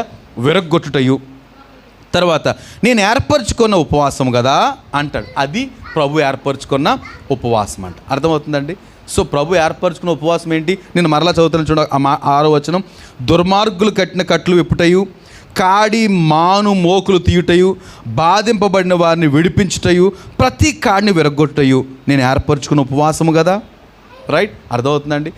విరగొట్టుటయు. తర్వాత నేను ఏర్పరచుకున్న ఉపవాసం కదా అంటాడు, అది ప్రభు ఏర్పరచుకున్న ఉపవాసం అంట. అర్థమవుతుందండి? సో ప్రభు ఏర్పరచుకున్న ఉపవాసం ఏంటి, నేను మరలా చదువుతాను చూడ 6వ వచనం, దుర్మార్గులు కట్టిన కట్లు విప్పుటయు, కాడి మాను మోకులు తీయుటయు, బాధింపబడిన వారిని విడిపించుటయు, ప్రతి కాడిని విరగొట్టయు నేను ఏర్పరచుకున్న ఉపవాసము కదా. రైట్, అర్థమవుతుందండి?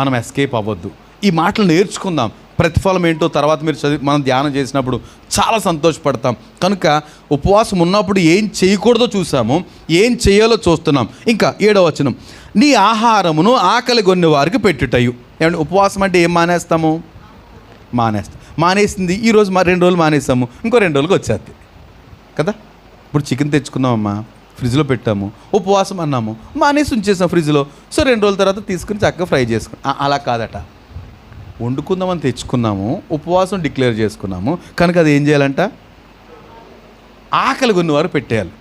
మనం ఎస్కేప్ అవ్వద్దు. ఈ మాటలు నేర్చుకుందాం. ప్రతిఫలం ఏంటో తర్వాత మీరు మనం ధ్యానం చేసినప్పుడు చాలా సంతోషపడతాం. కనుక ఉపవాసం ఉన్నప్పుడు ఏం చేయకూడదో చూసాము, ఏం చేయాలో చూస్తున్నాం. ఇంకా 7వ వచనం, నీ ఆహారమును ఆకలి గొన్ని వారికి పెట్టుటయు. ఏమంటే ఉపవాసం అంటే ఏం మానేస్తాము, మానేసింది ఈరోజు 2 రోజులు మానేస్తాము, ఇంకో 2 రోజులకు వచ్చేది కదా. ఇప్పుడు చికెన్ తెచ్చుకున్నామమ్మా, ఫ్రిడ్జ్లో పెట్టాము, ఉపవాసం అన్నాము, మానేసి ఉంచేసాం ఫ్రిడ్జ్లో. సో 2 రోజుల తర్వాత తీసుకుని చక్కగా ఫ్రై చేసుకున్నాం. అలా కాదట, వండుకుందామని తెచ్చుకున్నాము, ఉపవాసం డిక్లేర్ చేసుకున్నాము, కనుక అది ఏం చేయాలంట, ఆకలి కొన్నవారు పెట్టేయాలి.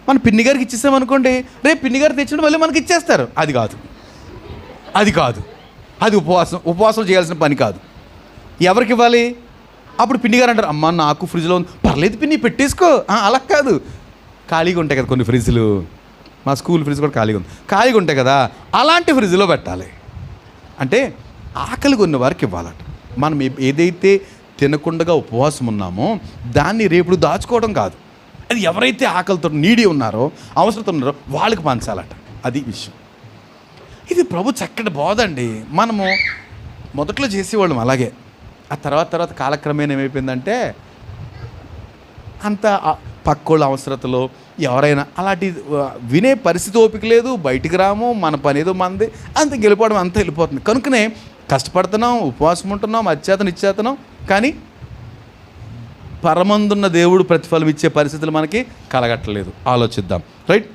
మన పిన్ని గారికి ఇచ్చేసామనుకోండి, రేపు పిన్ని గారు తెచ్చిన మళ్ళీ మనకి ఇచ్చేస్తారు. అది కాదు, అది ఉపవాసం చేయాల్సిన పని కాదు. ఎవరికి ఇవ్వాలి? అప్పుడు పిన్ని గారు అంటారు, అమ్మ నాకు ఫ్రిడ్జ్లో ఉంది, పర్లేదు పిన్ని పెట్టేసుకో. అలా కాదు, ఖాళీగా ఉంటాయి కదా కొన్ని ఫ్రిడ్జ్లు, మా స్కూల్ ఫ్రిడ్జ్ కూడా ఖాళీగా ఉంటాయి కదా, అలాంటి ఫ్రిడ్జ్లో పెట్టాలి. అంటే ఆకలి కొన్న వారికి ఇవ్వాలట. మనం ఏదైతే తినకుండా ఉపవాసం ఉన్నామో దాన్ని రేపు దాచుకోవడం కాదు, అది ఎవరైతే ఆకలితో నీడి ఉన్నారో, అవసరత ఉన్నారో వాళ్ళకి పంచాలట. అది విషయం. ఇది ప్రభు చక్కటి బోధ అండి. మనము మొదట్లో చేసేవాళ్ళం అలాగే, ఆ తర్వాత కాలక్రమేణా ఏమైపోయిందంటే అంత పక్కోళ్ళ అవసరతలో ఎవరైనా అలాంటి వినే పరిస్థితి ఓపిక లేదు, బయటికి రాము, మన పని ఏదో మంది, అంత గెలిపోవడం అంతా వెళ్ళిపోతుంది. కనుకనే కష్టపడుతున్నాం, ఉపవాసం ఉంటున్నాం, ఇచ్చేతనం, కానీ పరమందున్న దేవుడు ప్రతిఫలం ఇచ్చే పరిస్థితులు మనకి కలగట్లేదు. ఆలోచిద్దాం. రైట్,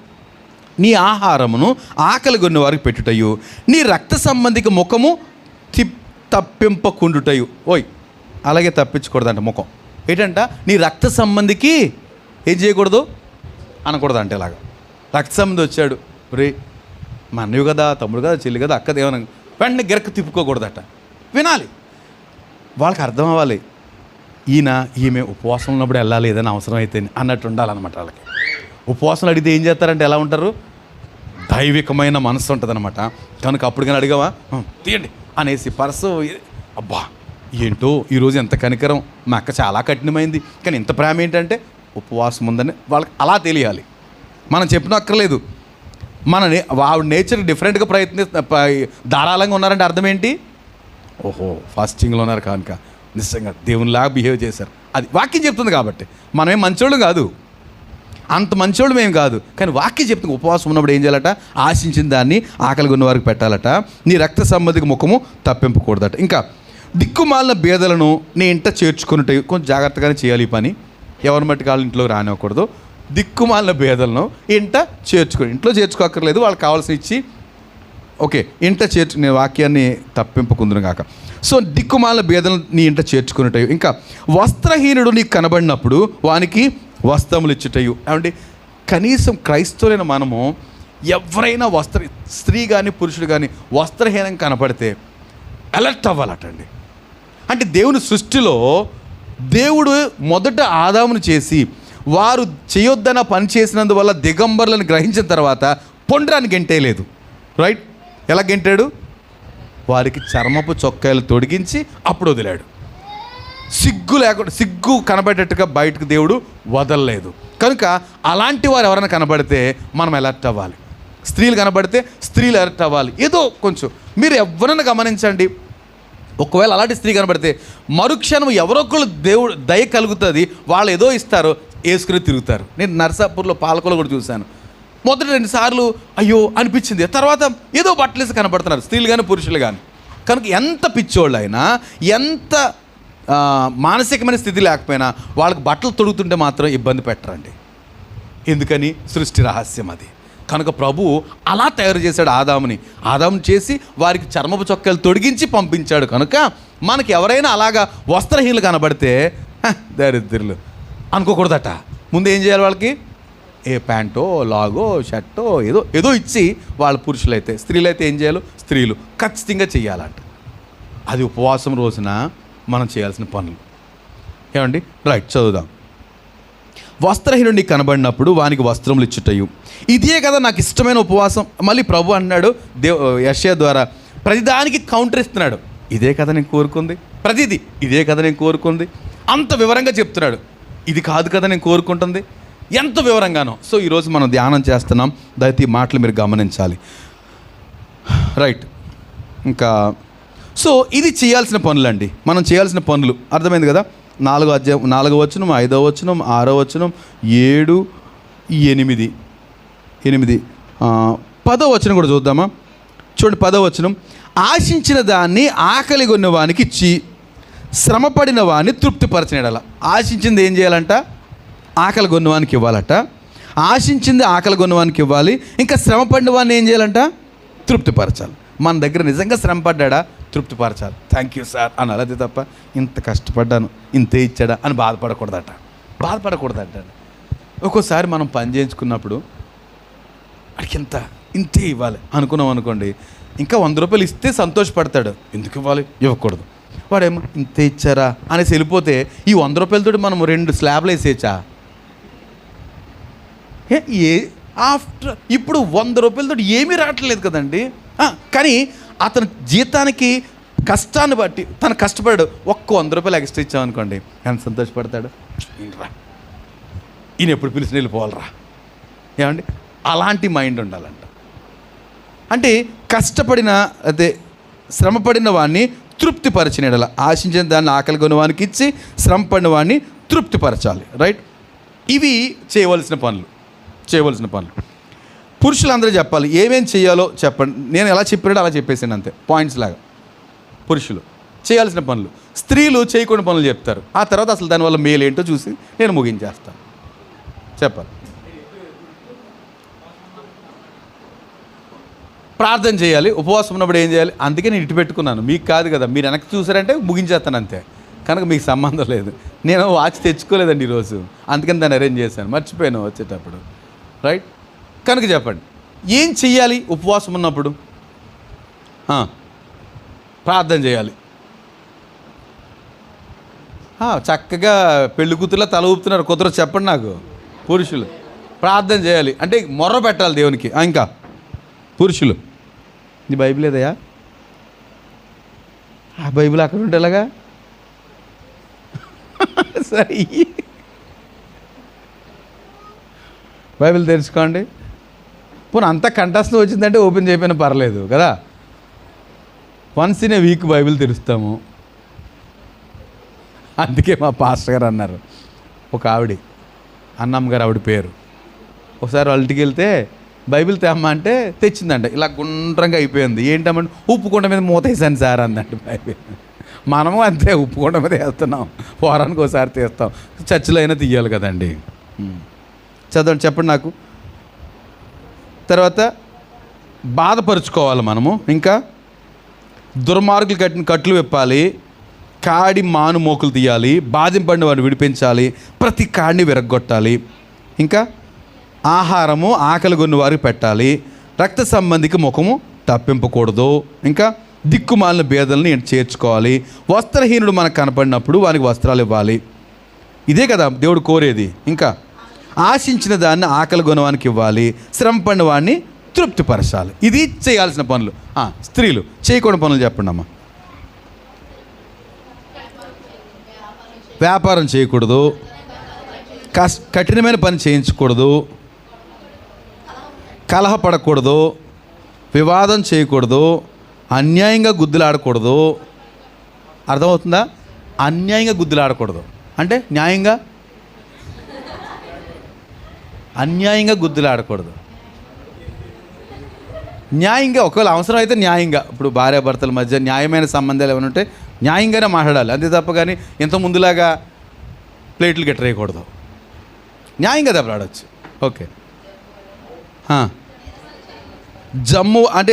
నీ ఆహారమును ఆకలి కొన్న వారికి పెట్టుటయు, నీ రక్త సంబంధిక ముఖము తప్పింపకుండుటయు. అలాగే తప్పించకూడదంట ముఖం. ఏంటంట, నీ రక్త సంబంధికి ఏం చేయకూడదు అనకూడదు అంటే. ఇలాగా రక్త సంబంధి వచ్చాడు, రే మా అన్నయ్య కదా, తమ్ముడు కదా, చెల్లి కదా, అక్కదేమన్నా వెంటనే గిరక తిప్పుకోకూడదట, వినాలి. వాళ్ళకి అర్థం అవ్వాలి, ఈమె ఉపవాసం ఉన్నప్పుడు వెళ్ళాలి ఏదైనా అవసరం అయితే అన్నట్టు ఉండాలన్నమాట. వాళ్ళకి ఉపవాసం అడిగితే ఏం చేస్తారంటే ఎలా ఉంటారు, దైవికమైన మనసు ఉంటుంది అనమాట. కనుక అప్పుడు కానీ అడిగావా తీయండి అనేసి పర్సు, అబ్బా ఏంటో ఈరోజు ఎంత కనికరం, మా అక్క చాలా కఠినమైంది కానీ ఇంత ప్రేమ ఏంటంటే ఉపవాసం ఉందని వాళ్ళకి అలా తెలియాలి. మనం చెప్పిన అక్కర్లేదు, ఆవిడ నేచర్ డిఫరెంట్గా ధారాళంగా ఉన్నారంటే అర్థం ఏంటి, ఓహో ఫాస్టింగ్లో ఉన్నారు కనుక నిజంగా దేవునిలాగా బిహేవ్ చేశారు, అది వాక్యం చెప్తుంది. కాబట్టి మనమేం మంచోళ్ళు కాదు, అంత మంచోళ్ళు మేము కాదు, కానీ వాక్యం చెప్తుంది ఉపవాసం ఉన్నప్పుడు ఏం చేయాలట, ఆశించిన దాన్ని ఆకలిగా ఉన్న వారికి పెట్టాలట, నీ రక్త సంబంధికి ముఖము తప్పింపకూడదట. ఇంకా దిక్కుమాలిన బేదలను నీ ఇంట చేర్చుకున్నట్టు కొంచెం జాగ్రత్తగానే చేయాలి ఈ పని, ఎవరి మట్టి వాళ్ళ ఇంట్లో రానివ్వకూడదు. దిక్కుమాలిన బేదలను ఇంట చేర్చుకొని, ఇంట్లో చేర్చుకోక్కర్లేదు, వాళ్ళకి కావాల్సిన ఇచ్చి ఓకే ఇంట చేర్చుకునే వాక్యాన్ని తప్పింపకుందును కాక. సో దిక్కుమాలిన బేదలను నీ ఇంట చేర్చుకున్నట్టు. ఇంకా వస్త్రహీనుడు నీకు కనబడినప్పుడు వానికి వస్త్రములు ఇచ్చుటయు. ఏమంటే కనీసం క్రైస్తవులైన మనము ఎవరైనా స్త్రీ కానీ పురుషుడు కానీ వస్త్రహీనం కనపడితే అలర్ట్ అవ్వాలటండి. అంటే దేవుని సృష్టిలో దేవుడు మొదట ఆదామును చేసి వారు చేయొద్దన్న పని చేసినందువల్ల దిగంబరులను గ్రహించిన తర్వాత పొండ్రాన్ని గెంటేయలేదు, రైట్? ఎలా గెంటాడు, వారికి చర్మపు చొక్కాయలు తొడిగించి అప్పుడు వదిలాడు. సిగ్గు కనబడేట్టుగా బయటకు దేవుడు వదలలేదు. కనుక అలాంటి వారు ఎవరైనా కనబడితే మనం అలర్ట్ అవ్వాలి. స్త్రీలు కనబడితే స్త్రీలు అలర్ట్ అవ్వాలి. ఏదో కొంచెం మీరు ఎవరైనా గమనించండి, ఒకవేళ అలాంటి స్త్రీ కనబడితే మరుక్షణం ఎవరో ఒకళ్ళు దేవుడు దయ కలుగుతుంది, వాళ్ళు ఏదో ఇస్తారు వేసుకుని తిరుగుతారు. నేను నర్సాపూర్లో పాలకొలు కూడా చూశాను. మొదటి 2 సార్లు అయ్యో అనిపించింది, తర్వాత ఏదో బట్టలేసి కనబడుతున్నారు స్త్రీలు కానీ పురుషులు కానీ. కనుక ఎంత పిచ్చోళ్ళు అయినా, ఎంత మానసికమైన స్థితి లేకపోయినా వాళ్ళకి బట్టలు తొడుగుతుంటే మాత్రం ఇబ్బంది పెట్టరండి. ఎందుకని, సృష్టి రహస్యం అది. కనుక ప్రభువు అలా తయారు చేశాడు ఆదాముని చేసి వారికి చర్మపు చొక్కాలు తొడిగించి పంపించాడు. కనుక మనకి ఎవరైనా అలాగా వస్త్రహీనులు కనబడితే దరిద్రులు అనుకోకూడదట. ముందు ఏం చేయాలి, వాళ్ళకి ఏ ప్యాంటో లాగో షర్టో ఏదో ఇచ్చి, వాళ్ళ పురుషులైతే స్త్రీలైతే ఏం చేయాలో స్త్రీలు ఖచ్చితంగా చేయాలంట. అది ఉపవాసం రోజున మనం చేయాల్సిన పనులు. ఏమండి, రైట్, చదువుదాం. వస్త్రహీనుడికి కనబడినప్పుడు వానికి వస్త్రములు ఇచ్చుటయు, ఇదే కదా నాకు ఇష్టమైన ఉపవాసం. మళ్ళీ ప్రభు అన్నాడు యెషయా ద్వారా, ప్రతిదానికి కౌంటర్ ఇస్తున్నాడు. ఇదే కదా నేను కోరుకుంది, ప్రతిదీ ఇదే కదా నేను కోరుకుంది, అంత వివరంగా చెప్తున్నాడు. ఇది కాదు కదా నేను కోరుకుంటుంది, ఎంత వివరంగానో. సో ఈరోజు మనం ధ్యానం చేస్తున్నాం, దయచేసి ఈ మాటలు మీరు గమనించాలి, రైట్? ఇంకా సో ఇది చేయాల్సిన పనులండి, మనం చేయాల్సిన పనులు. అర్థమైంది కదా? 4వ అధ్యాయం 4వ వచనం, 5వ వచనం, 6వ వచనం, 7, 8, 10వ వచనం కూడా చూద్దామా? చూడండి, 10వ వచనం, ఆశించిన దాన్ని ఆకలి కొన్న వానికి ఇచ్చి శ్రమపడిన వాడిని తృప్తిపరచనేడల. ఆశించింది ఏం చేయాలంట, ఆకలి కొన్నవానికి ఇవ్వాలట. ఆశించింది ఆకలి కొన్నవానికి ఇవ్వాలి. ఇంకా శ్రమపడిన వాడిని ఏం చేయాలంట, తృప్తిపరచాలి. మన దగ్గర నిజంగా శ్రమపడ్డా తృప్తిపరచాలి. థ్యాంక్ యూ సార్ అనాలి. అదే తప్ప ఇంత కష్టపడ్డాను ఇంతే ఇచ్చాడా అని బాధపడకూడదట. ఒక్కోసారి మనం పని చేయించుకున్నప్పుడు అడిగి ఇంతే ఇవ్వాలి అనుకున్నాం అనుకోండి, ఇంకా 100 రూపాయలు ఇస్తే సంతోషపడతాడు. ఎందుకు ఇవ్వాలి, ఇవ్వకూడదు. వాడేమో ఇంతే ఇచ్చారా అనేసి వెళ్ళిపోతే ఈ 100 రూపాయలతో మనం 2 స్లాబ్లు వేసేయచ్చా? ఆఫ్టర్ ఇప్పుడు 100 రూపాయలతో ఏమీ రావట్లేదు కదండి. కానీ అతని జీతానికి కష్టాన్ని బట్టి తను కష్టపడాడు, ఒక్క 100 రూపాయలు ఎక్స్ట్రా ఇచ్చామనుకోండి, ఎంత సంతోషపడతాడు. ఈయన ఎప్పుడు పిలిచిన వెళ్ళిపోవాలరా. ఏమండి, అలాంటి మైండ్ ఉండాలంట. అంటే కష్టపడిన అదే శ్రమపడిన వాడిని తృప్తిపరిచిన ఎడల, ఆశించిన దాన్ని ఆకలి కొన్న వానికి ఇచ్చి శ్రమపడిన వాడిని తృప్తిపరచాలి, రైట్? ఇవి చేయవలసిన పనులు. పురుషులందరూ చెప్పాలి, ఏమేం చేయాలో చెప్పండి. నేను ఎలా చెప్పాడో అలా చెప్పేసాను అంతే, పాయింట్స్ లాగా. పురుషులు చేయాల్సిన పనులు, స్త్రీలు చేయకూడని పనులు చెప్తారు. ఆ తర్వాత అసలు దానివల్ల మేలు ఏంటో చూసి నేను ముగించేస్తాను. చెప్పాలి, ప్రార్థన చేయాలి. ఉపవాసం ఉన్నప్పుడు ఏం చేయాలి? అందుకే నేను ఇటు పెట్టుకున్నాను, మీకు కాదు కదా. మీరు వెనక్కి చూసారంటే ముగించేస్తాను అంతే, కనుక మీకు సంబంధం లేదు. నేను వాచ్ తెచ్చుకోలేదండి ఈరోజు, అందుకని దాన్ని అరేంజ్ చేశాను, మర్చిపోయాను వచ్చేటప్పుడు, రైట్? కనుక చెప్పండి, ఏం చెయ్యాలి ఉపవాసం ఉన్నప్పుడు? ప్రార్థన చేయాలి. చక్కగా పెళ్లి కూతురులా తల ఊపుతున్నారు కుదరదు, చెప్పండి నాకు. పురుషులు ప్రార్థన చేయాలి అంటే మొర్ర పెట్టాలి దేవునికి. ఇంకా పురుషులు, నీ బైబిల్ ఏదయ్యా? ఆ బైబిల్ అక్కడ ఉంటే ఎలాగా? సరే, బైబిల్ తెరుచుకోండి. పోనీ అంత కంఠస్థం వచ్చిందంటే ఓపెన్ చేయకపోయినా పర్లేదు కదా. Once in a week Bible తెరుస్తాము. అందుకే మా పాస్టర్ గారు అన్నారు, ఒక ఆవిడ అన్నమ్మ గారు ఆవిడ పేరు, ఒకసారి వాళ్ళ ఇంటికి వెళ్తే బైబిల్ తేమ్మ అంటే తెచ్చిందంట. ఇలా గుండ్రంగా అయిపోయింది. ఏంటమ్మంటే ఉప్పుకుండ మీద మూత వేసాను సార్ అందంట బైబిల్. మనము అంతే, ఉప్పుకుండ మీద వేస్తున్నాం, వారానికి ఒకసారి తీస్తాం. చర్చిలో అయినా తీయాలి కదండి. చదవండి, చెప్పండి నాకు. తర్వాత బాధపరుచుకోవాలి మనము. ఇంకా దుర్మార్గులు కట్టిన కట్లు విప్పాలి, కాడి మాను మోకులు తీయాలి, బాధింపడిన వాడిని విడిపించాలి, ప్రతి కాడిని విరగ్గొట్టాలి. ఇంకా ఆహారము ఆకలి గొన్న వారికి పెట్టాలి, రక్త సంబంధికి ముఖము తప్పింపకూడదు. ఇంకా దిక్కుమాలిన భేదల్ని చేర్చుకోవాలి, వస్త్రహీనుడు మనకు కనపడినప్పుడు వానికి వస్త్రాలు ఇవ్వాలి. ఇదే కదా దేవుడు కోరేది. ఇంకా ఆశించిన దాన్ని ఆకలి గొనవానికి ఇవ్వాలి, శ్రమ పడిన వాడిని తృప్తిపరచాలి. ఇది చేయాల్సిన పనులు. స్త్రీలు చేయకూడని పనులు చెప్పండి అమ్మా. వ్యాపారం చేయకూడదు, కఠినమైన పని చేయించకూడదు, కలహపడకూడదు, వివాదం చేయకూడదు, అన్యాయంగా గుద్దులాడకూడదు. అర్థమవుతుందా? అన్యాయంగా గుద్దులాడకూడదు అంటే అన్యాయంగా గుద్దులాడకూడదు. న్యాయంగా, ఒకవేళ అవసరం అయితే న్యాయంగా. ఇప్పుడు భార్యాభర్తల మధ్య న్యాయమైన సంబంధాలు ఏమైనా ఉంటే న్యాయంగానే మాట్లాడాలి, అంతే తప్ప కానీ ఇంత ముందులాగా ప్లేట్లు గెట్టరేయకూడదు. న్యాయంగా దెబ్బలాడవచ్చు. ఓకే. జమ్ము అంటే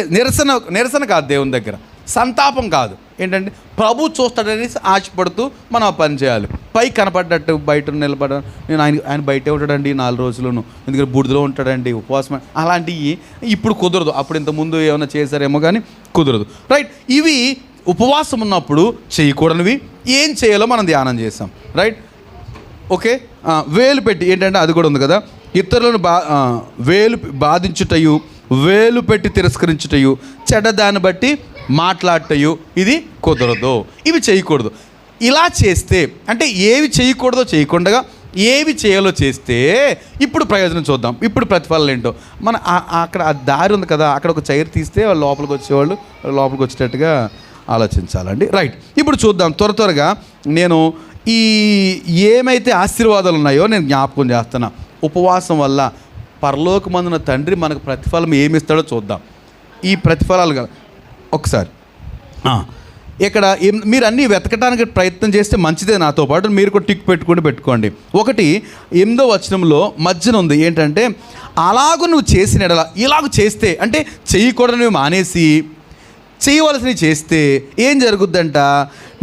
నిరసన కాదు, దేవుని దగ్గర సంతాపం కాదు. ఏంటంటే ప్రభు చూస్తాడని ఆశపడుతూ మనం ఆ పని చేయాలి. పై కనపడ్డట్టు బయట నిలబడ, నేను ఆయన బయటే ఉంటాడండి 4 రోజులను, ఎందుకంటే బూడిదలో ఉంటాడండి, ఉపవాసం, అలాంటివి ఇప్పుడు కుదరదు. అప్పుడు ఇంతకుముందు ఏమైనా చేశారేమో కానీ కుదరదు. రైట్, ఇవి ఉపవాసం ఉన్నప్పుడు చేయకూడనివి. ఏం చేయాలో మనం ధ్యానం చేసాం. Right, okay. వేలు పెట్టి ఏంటంటే అది కూడా ఉంది కదా, ఇతరులను వేలు బాధించుటయు, వేలు పెట్టి తిరస్కరించుటయు, చెడ్డదాన్ని బట్టి మాట్లాడటయు, ఇది కుదరదు. ఇవి చేయకూడదు. ఇలా చేస్తే అంటే ఏవి చేయకూడదో చేయకుండా ఏవి చేయాలో చేస్తే ఇప్పుడు ప్రయోజనం చూద్దాం. ఇప్పుడు ప్రతిఫలం ఏంటో. మన అక్కడ ఆ దారి ఉంది కదా, అక్కడ ఒక చైర్ తీస్తే వాళ్ళు లోపలికి వచ్చేవాళ్ళు లోపలికి వచ్చేటట్టుగా ఆలోచించాలండి. రైట్, ఇప్పుడు చూద్దాం త్వరగా. నేను ఈ ఏమైతే ఆశీర్వాదాలు ఉన్నాయో నేను జ్ఞాపకం చేస్తున్నా. ఉపవాసం వల్ల పరలోకమందున తండ్రి మనకు ప్రతిఫలం ఏమిస్తాడో చూద్దాం. ఈ ప్రతిఫలాలు ఒకసారి ఇక్కడ మీరు అన్నీ వెతకడానికి ప్రయత్నం చేస్తే మంచిదే. నాతో పాటు మీరు కూడా టిక్ పెట్టుకోండి. 8వ వచనంలో మధ్యన ఉంది ఏంటంటే, అలాగూ నువ్వు చేసిన ఎడల, ఇలాగ చేస్తే అంటే చేయకూడనివి మానేసి చేయవలసినవి చేస్తే ఏం జరుగుద్దంట,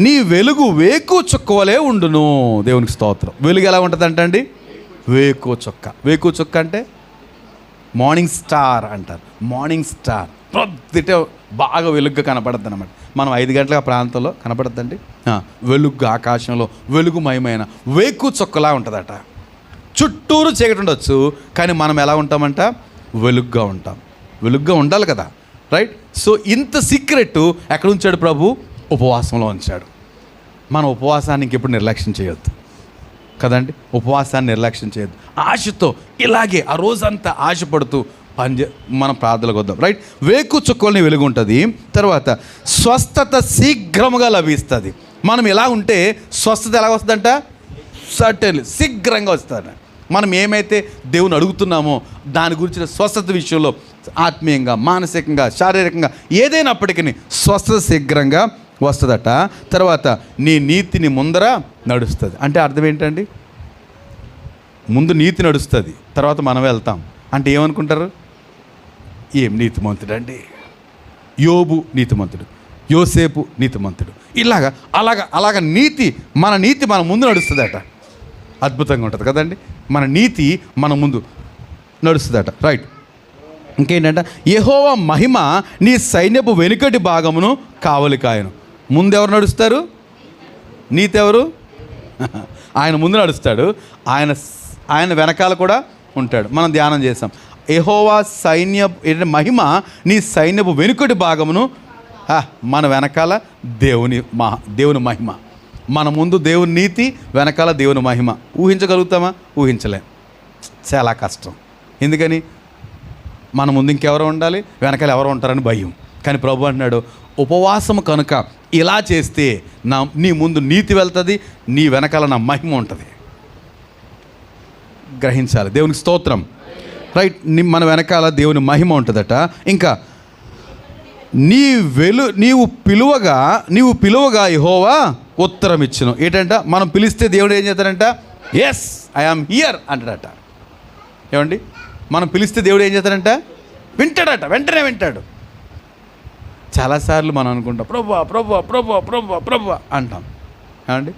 నీ వెలుగు వేకు చుక్కవలే ఉండును. దేవునికి స్తోత్రం. వెలుగు ఎలా ఉంటుందంట అండి? వేకు చుక్క అంటే మార్నింగ్ స్టార్ అంటారు. మార్నింగ్ స్టార్ ప్రొద్దుటే బాగా వెలుగ్గా కనపడుద్ది అన్నమాట. మనం 5 గంటల ప్రాంతంలో కనపడద్దండి, వెలుగ్గా ఆకాశంలో వెలుగుమయమైన వేకు చుక్కలా ఉంటుందట. చుట్టూరు చీకటి ఉండొచ్చు, కానీ మనం ఎలా ఉంటామంట? వెలుగ్గా ఉంటాం. వెలుగ్గా ఉండాలి కదా. రైట్, సో ఇంత సీక్రెట్ ఎక్కడ ఉంచాడు ప్రభు? ఉపవాసంలో ఉంచాడు. మన ఉపవాసాన్ని ఇంకెప్పుడు నిర్లక్ష్యం చేయొద్దు కదండి. ఉపవాసాన్ని నిర్లక్ష్యం చేయొద్దు. ఆశతో ఇలాగే ఆ రోజంతా ఆశపడుతూ మనం ప్రార్థనలకు వద్దాం. రైట్, వేకు చుక్కల్ని వెలుగు ఉంటుంది. తర్వాత స్వస్థత శీఘ్రముగా లభిస్తుంది. మనం ఎలా ఉంటే స్వస్థత ఎలా వస్తుందంట? సర్టెన్లీ శీఘ్రంగా వస్తుంది. మనం ఏమైతే దేవుని అడుగుతున్నామో దాని గురించిన స్వస్థత విషయంలో ఆత్మీయంగా, మానసికంగా, శారీరకంగా ఏదైనప్పటికీ స్వస్థత శీఘ్రంగా వస్తుందట. తర్వాత నీ నీతిని ముందర నడుస్తుంది. అంటే అర్థం ఏంటండి? ముందు నీతి నడుస్తుంది, తర్వాత మనం వెళ్తాం. అంటే ఏమనుకుంటారు? ఏం నీతిమంతుడండి, యోబు నీతిమంతుడు, యోసేపు నీతిమంతుడు, అలాగా నీతి, మన నీతి మన ముందు నడుస్తుందట. అద్భుతంగా ఉంటుంది కదండి. మన నీతి మన ముందు నడుస్తుందట. రైట్, ఇంకేంటంటే యెహోవా మహిమ నీ సైన్యపు వెనుకటి భాగమును కావలి కాయను. ముందెవరు నడుస్తారు? నీతెవరు? ఆయన ముందు నడుస్తాడు, ఆయన వెనకాల కూడా ఉంటాడు. మనం ధ్యానం చేస్తాం. యెహోవా మహిమ నీ సైన్యపు వెనుకటి భాగమును, మన వెనకాల దేవుని మహిమ. మన ముందు దేవుని నీతి, వెనకాల దేవుని మహిమ. ఊహించగలుగుతామా? ఊహించలేం, చాలా కష్టం. ఎందుకని? మన ముందు ఇంకెవరో ఉండాలి, వెనకాల ఎవరో ఉంటారని భయం. కానీ ప్రభు అంటున్నాడు, ఉపవాసము కనుక ఇలా చేస్తే నీ ముందు నీతి వెళ్తుంది, నీ వెనకాల నా మహిమ ఉంటుంది. గ్రహించాలి. దేవునికి స్తోత్రం. రైట్. మన వెనకాల దేవుని మహిమ ఉంటుందట. ఇంకా నీవు పిలువగా యెహోవా ఉత్తరం ఇచ్చును. ఏంటంట? మనం పిలిస్తే దేవుడు ఏం చేస్తాడంట? ఎస్, ఐ ఆమ్ హియర్ అంటాడట. ఏమండి? మనం పిలిస్తే దేవుడు ఏం చేస్తాడంట? వింటాడట, వెంటనే వింటాడు. చాలాసార్లు మనం అనుకుంటాం ప్రభువా ప్రభువా ప్రభువా ప్రభువా ప్రభువా అంటాం. ఏమండి?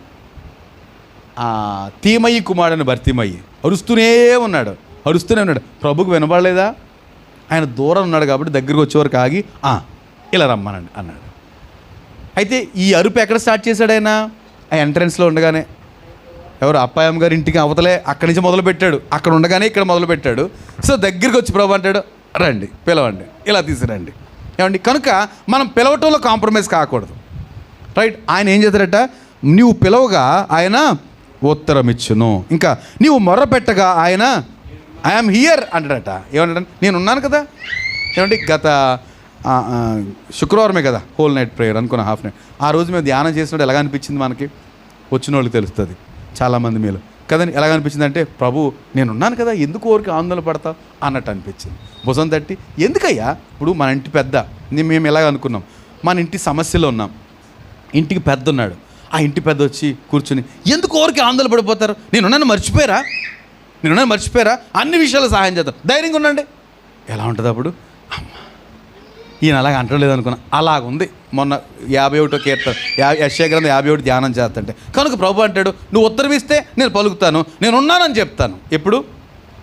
తీమయ్యి కుమారుని భర్తీమయ్యి అరుస్తూనే ఉన్నాడు. ప్రభుకు వినబడలేదా? ఆయన దూరం ఉన్నాడు కాబట్టి దగ్గరికి వచ్చేవరకు ఆగి ఇలా రమ్మనండి అన్నాడు. అయితే ఈ అరుపు ఎక్కడ స్టార్ట్ చేశాడు ఆయన? ఆ ఎంట్రన్స్లో ఉండగానే. ఎవరు? అప్పాయమ్మ గారి ఇంటికి అవతలే, అక్కడి నుంచి మొదలుపెట్టాడు. అక్కడ ఉండగానే ఇక్కడ మొదలుపెట్టాడు. సో దగ్గరికి వచ్చి ప్రభు అంటాడు, రండి, పిలవండి, ఇలా తీసుకురండి. ఏమండి? కనుక మనం పిలవటంలో కాంప్రమైజ్ కాకూడదు. రైట్. ఆయన ఏం చేస్తాడట? నీవు పిలవగా ఆయన ఉత్తరం ఇచ్చును. ఇంకా నీవు మొర్ర పెట్టగా ఆయన ఐఆమ్ హియర్ అంటాడట. ఏమంటాడు? నేను ఉన్నాను కదా. ఏమండి? గత శుక్రవారమే కదా హోల్ నైట్ ప్రేయర్ అనుకున్న, హాఫ్ నైట్. ఆ రోజు మేము ధ్యానం చేసినప్పుడు ఎలాగ అనిపించింది? మనకి వచ్చిన వాళ్ళకి తెలుస్తుంది, చాలామంది మీలో కదండి. ఎలాగ అనిపించింది అంటే, ప్రభు నేనున్నాను కదా, ఎందుకు ఊరికి ఆందోళన పడతావు అన్నట్టు అనిపించింది. భుజం తట్టి, ఎందుకయ్యా? ఇప్పుడు మన ఇంటి పెద్ద, మేము ఎలాగ అనుకున్నాం, మన ఇంటి సమస్యలో ఉన్నాం, ఇంటికి పెద్ద ఉన్నాడు. ఆ ఇంటి పెద్ద వచ్చి కూర్చుని, ఎందుకు ఊరికి ఆందోళన పడిపోతారు? నేనున్నాను మర్చిపోయారా? అన్ని విషయాలు సహాయం చేద్దాం, ధైర్యంగా ఉండండి. ఎలా ఉంటుంది అప్పుడు? అమ్మ, ఈయన అలాగ అంటలేదు అనుకున్నా. అలాగుంది. మొన్న 51 కీర్తన, యెషయా గ్రంథం 51 ధ్యానం చేస్తుంటే, కనుక ప్రభు అంటాడు, నువ్వు ఉత్తరం ఇస్తే నేను పలుకుతాను, నేనున్నానని చెప్తాను. ఎప్పుడు?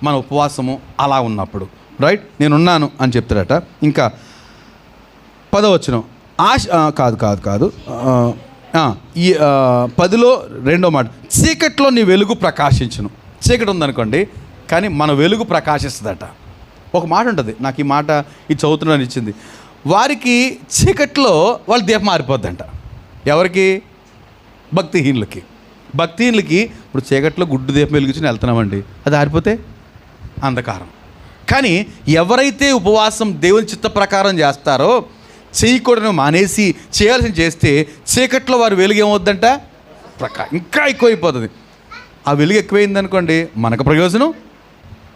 మన ఉపవాసము అలా ఉన్నప్పుడు. రైట్. నేనున్నాను అని చెప్తాడట. ఇంకా 10వ వచనం కాదు ఈ 10లో 2వ మాట, చీకట్లో నీ వెలుగు ప్రకాశించును. చీకటి ఉందనుకోండి, కానీ మన వెలుగు ప్రకాశిస్తుందట. ఒక మాట ఉంటుంది, నాకు ఈ మాట ఇది చదువుతున్నాను ఇచ్చింది. వారికి చీకట్లో వాళ్ళ దీపం ఆరిపోద్దంట. ఎవరికి? భక్తిహీనులకి. ఇప్పుడు చీకట్లో గుడ్డు దీపం వెలిగించుని వెళ్తున్నామండి, అది ఆరిపోతే అంధకారం. కానీ ఎవరైతే ఉపవాసం దేవుని చిత్త ప్రకారం చేస్తారో, చేయకూడని మానేసి చేయాల్సింది చేస్తే, చీకట్లో వారి వెలుగు ఏమవుద్దంట? ఇంకా ఎక్కువైపోతుంది. ఆ వెలుగు ఎక్కువైందనుకోండి, మనకు ప్రయోజనం,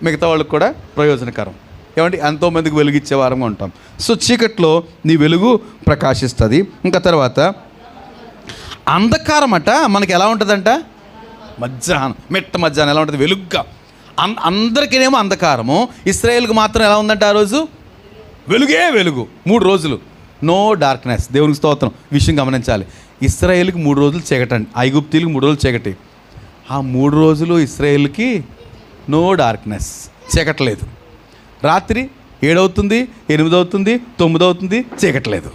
మిగతా వాళ్ళకి కూడా ప్రయోజనకరం. ఏమంటే? ఎంతోమందికి వెలుగిచ్చే వారంగా ఉంటాం. సో చీకట్లో నీ వెలుగు ప్రకాశిస్తుంది. ఇంకా తర్వాత అంధకారం అట మనకి ఎలా ఉంటుందంట? మధ్యాహ్నం, మిట్ట మధ్యాహ్నం ఎలా ఉంటుంది? వెలుగ్గా. అందరికీనేమో అంధకారము, ఇశ్రాయేలుకు మాత్రం ఎలా ఉందంట? ఆ రోజు వెలుగే వెలుగు. 3 రోజులు నో డార్క్నెస్. దేవునికి స్తోత్రం. విషయం గమనించాలి. ఇశ్రాయేలుకి 3 రోజులు చీకటండి, ఐగుప్తీయులకు 3 రోజులు చీకటి. ఆ 3 రోజులు ఇశ్రాయేలుకి నో డార్క్నెస్, చీకట్లేదు. రాత్రి 7 అవుతుంది, 8 అవుతుంది, 9 అవుతుంది, చీకట్లేదు.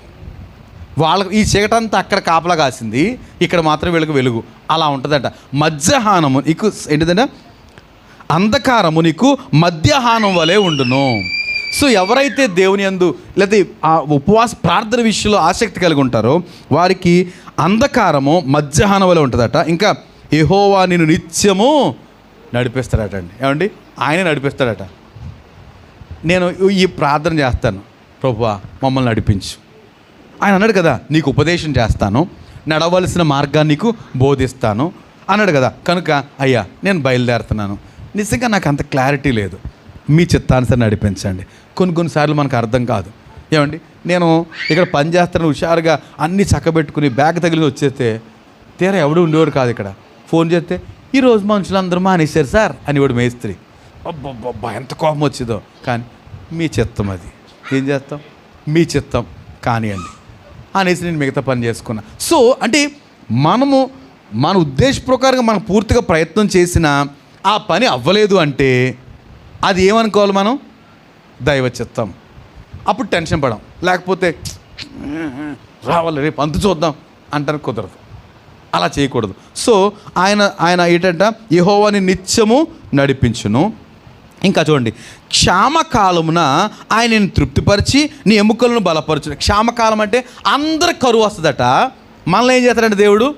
వాళ్ళకి ఈ చీకటంతా అక్కడ కాపలా కాసింది, ఇక్కడ మాత్రం వీళ్ళకి వెలుగు. అలా ఉంటుందంట. మధ్యాహ్నము నీకు ఏంటిదంటే, అంధకారము నీకు మధ్యాహ్నం వలె ఉండును. సో ఎవరైతే దేవుని యందు లేకపోతే ఆ ఉపవాస ప్రార్థన విషయంలో ఆసక్తి కలిగి ఉంటారో వారికి అంధకారము మధ్యాహ్నం వలె ఉంటుందట. ఇంకా యెహోవా నిన్ను నిత్యము నడిపిస్తాడట అండి. ఏమండి? ఆయన నడిపిస్తాడట. నేను ఈ ప్రార్థన చేస్తాను, ప్రభువా మమ్మల్ని నడిపించు. ఆయన అన్నాడు కదా, నీకు ఉపదేశం చేస్తాను, నడవలసిన మార్గాన్ని నీకు బోధిస్తాను అన్నాడు కదా. కనుక అయ్యా నేను బయలుదేరుతున్నాను. నిజంగా నాకు అంత క్లారిటీ లేదు, మీ చిత్తానుసారం నడిపించండి. కొన్నిసార్లు మనకు అర్థం కాదు. ఏమండి? నేను ఇక్కడ పని చేస్తాను, హుషారుగా అన్నీ చక్కబెట్టుకుని బ్యాగ్ తగిలి వచ్చేస్తే తీరా ఎవడు ఉండేవాడు కాదు. ఇక్కడ ఫోన్ చేస్తే, ఈరోజు మనుషులందరూ మానేశారు సార్ అని వాడు మేస్త్రి. అబ్బబ్బబ్బా ఎంత కోపం వచ్చిందో. కానీ మీ చిత్తం, అది ఏం చేస్తాం? మీ చిత్తం కానివ్వండి అనేసి నేను మిగతా పని చేసుకున్నా. సో అంటే మనము మన ఉద్దేశ ప్రకారంగా మనం పూర్తిగా ప్రయత్నం చేసినా ఆ పని అవ్వలేదు అంటే అది ఏమనుకోవాలి? మనం దైవ చిత్తం. అప్పుడు టెన్షన్ పడం. లేకపోతే రావాలి రేపు అంతు చూద్దాం అంటానికి కుదరదు. అలా చేయకూడదు. సో ఆయన ఏంటంట, యెహోవాని నిత్యము నడిపించును. ఇంకా చూడండి, క్షామకాలమున ఆయనను తృప్తిపరిచి నీ ఎముకలను బలపరచును. క్షామకాలం అంటే అందరికి కరువు వస్తుందట. మనల్ని ఏం చేస్తాడంటే దేవుడు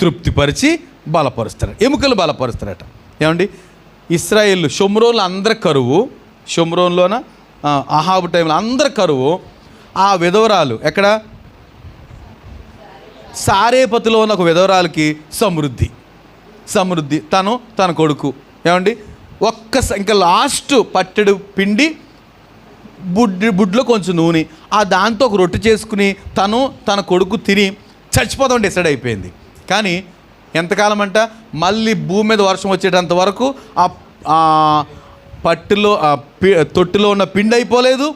తృప్తిపరిచి బలపరుస్తాడు, ఎముకలు బలపరుస్తాడట. ఏమండి, ఇశ్రాయేలు షోమ్రోన్లో అందరి కరువు, షోమ్రోన్లోన అహాబు టైంలో అందరి కరువు. ఆ విధవరాలు ఎక్కడ, సారేపతిలో ఉన్న ఒక విధవరాలకి సమృద్ధి తన కొడుకు. ఏమండి, ఇంకా లాస్ట్ పట్టెడు పిండి, బుడ్లో కొంచెం నూనె, దాంతో ఒక రొట్టె చేసుకుని తన కొడుకు తిని చచ్చిపోతాం డిసైడ్ అయిపోయింది. కానీ ఎంతకాలం అంట, మళ్ళీ భూమి మీద వర్షం వచ్చేటంత వరకు ఆ పట్టులో తొట్టులో ఉన్న పిండి అయిపోలేదు,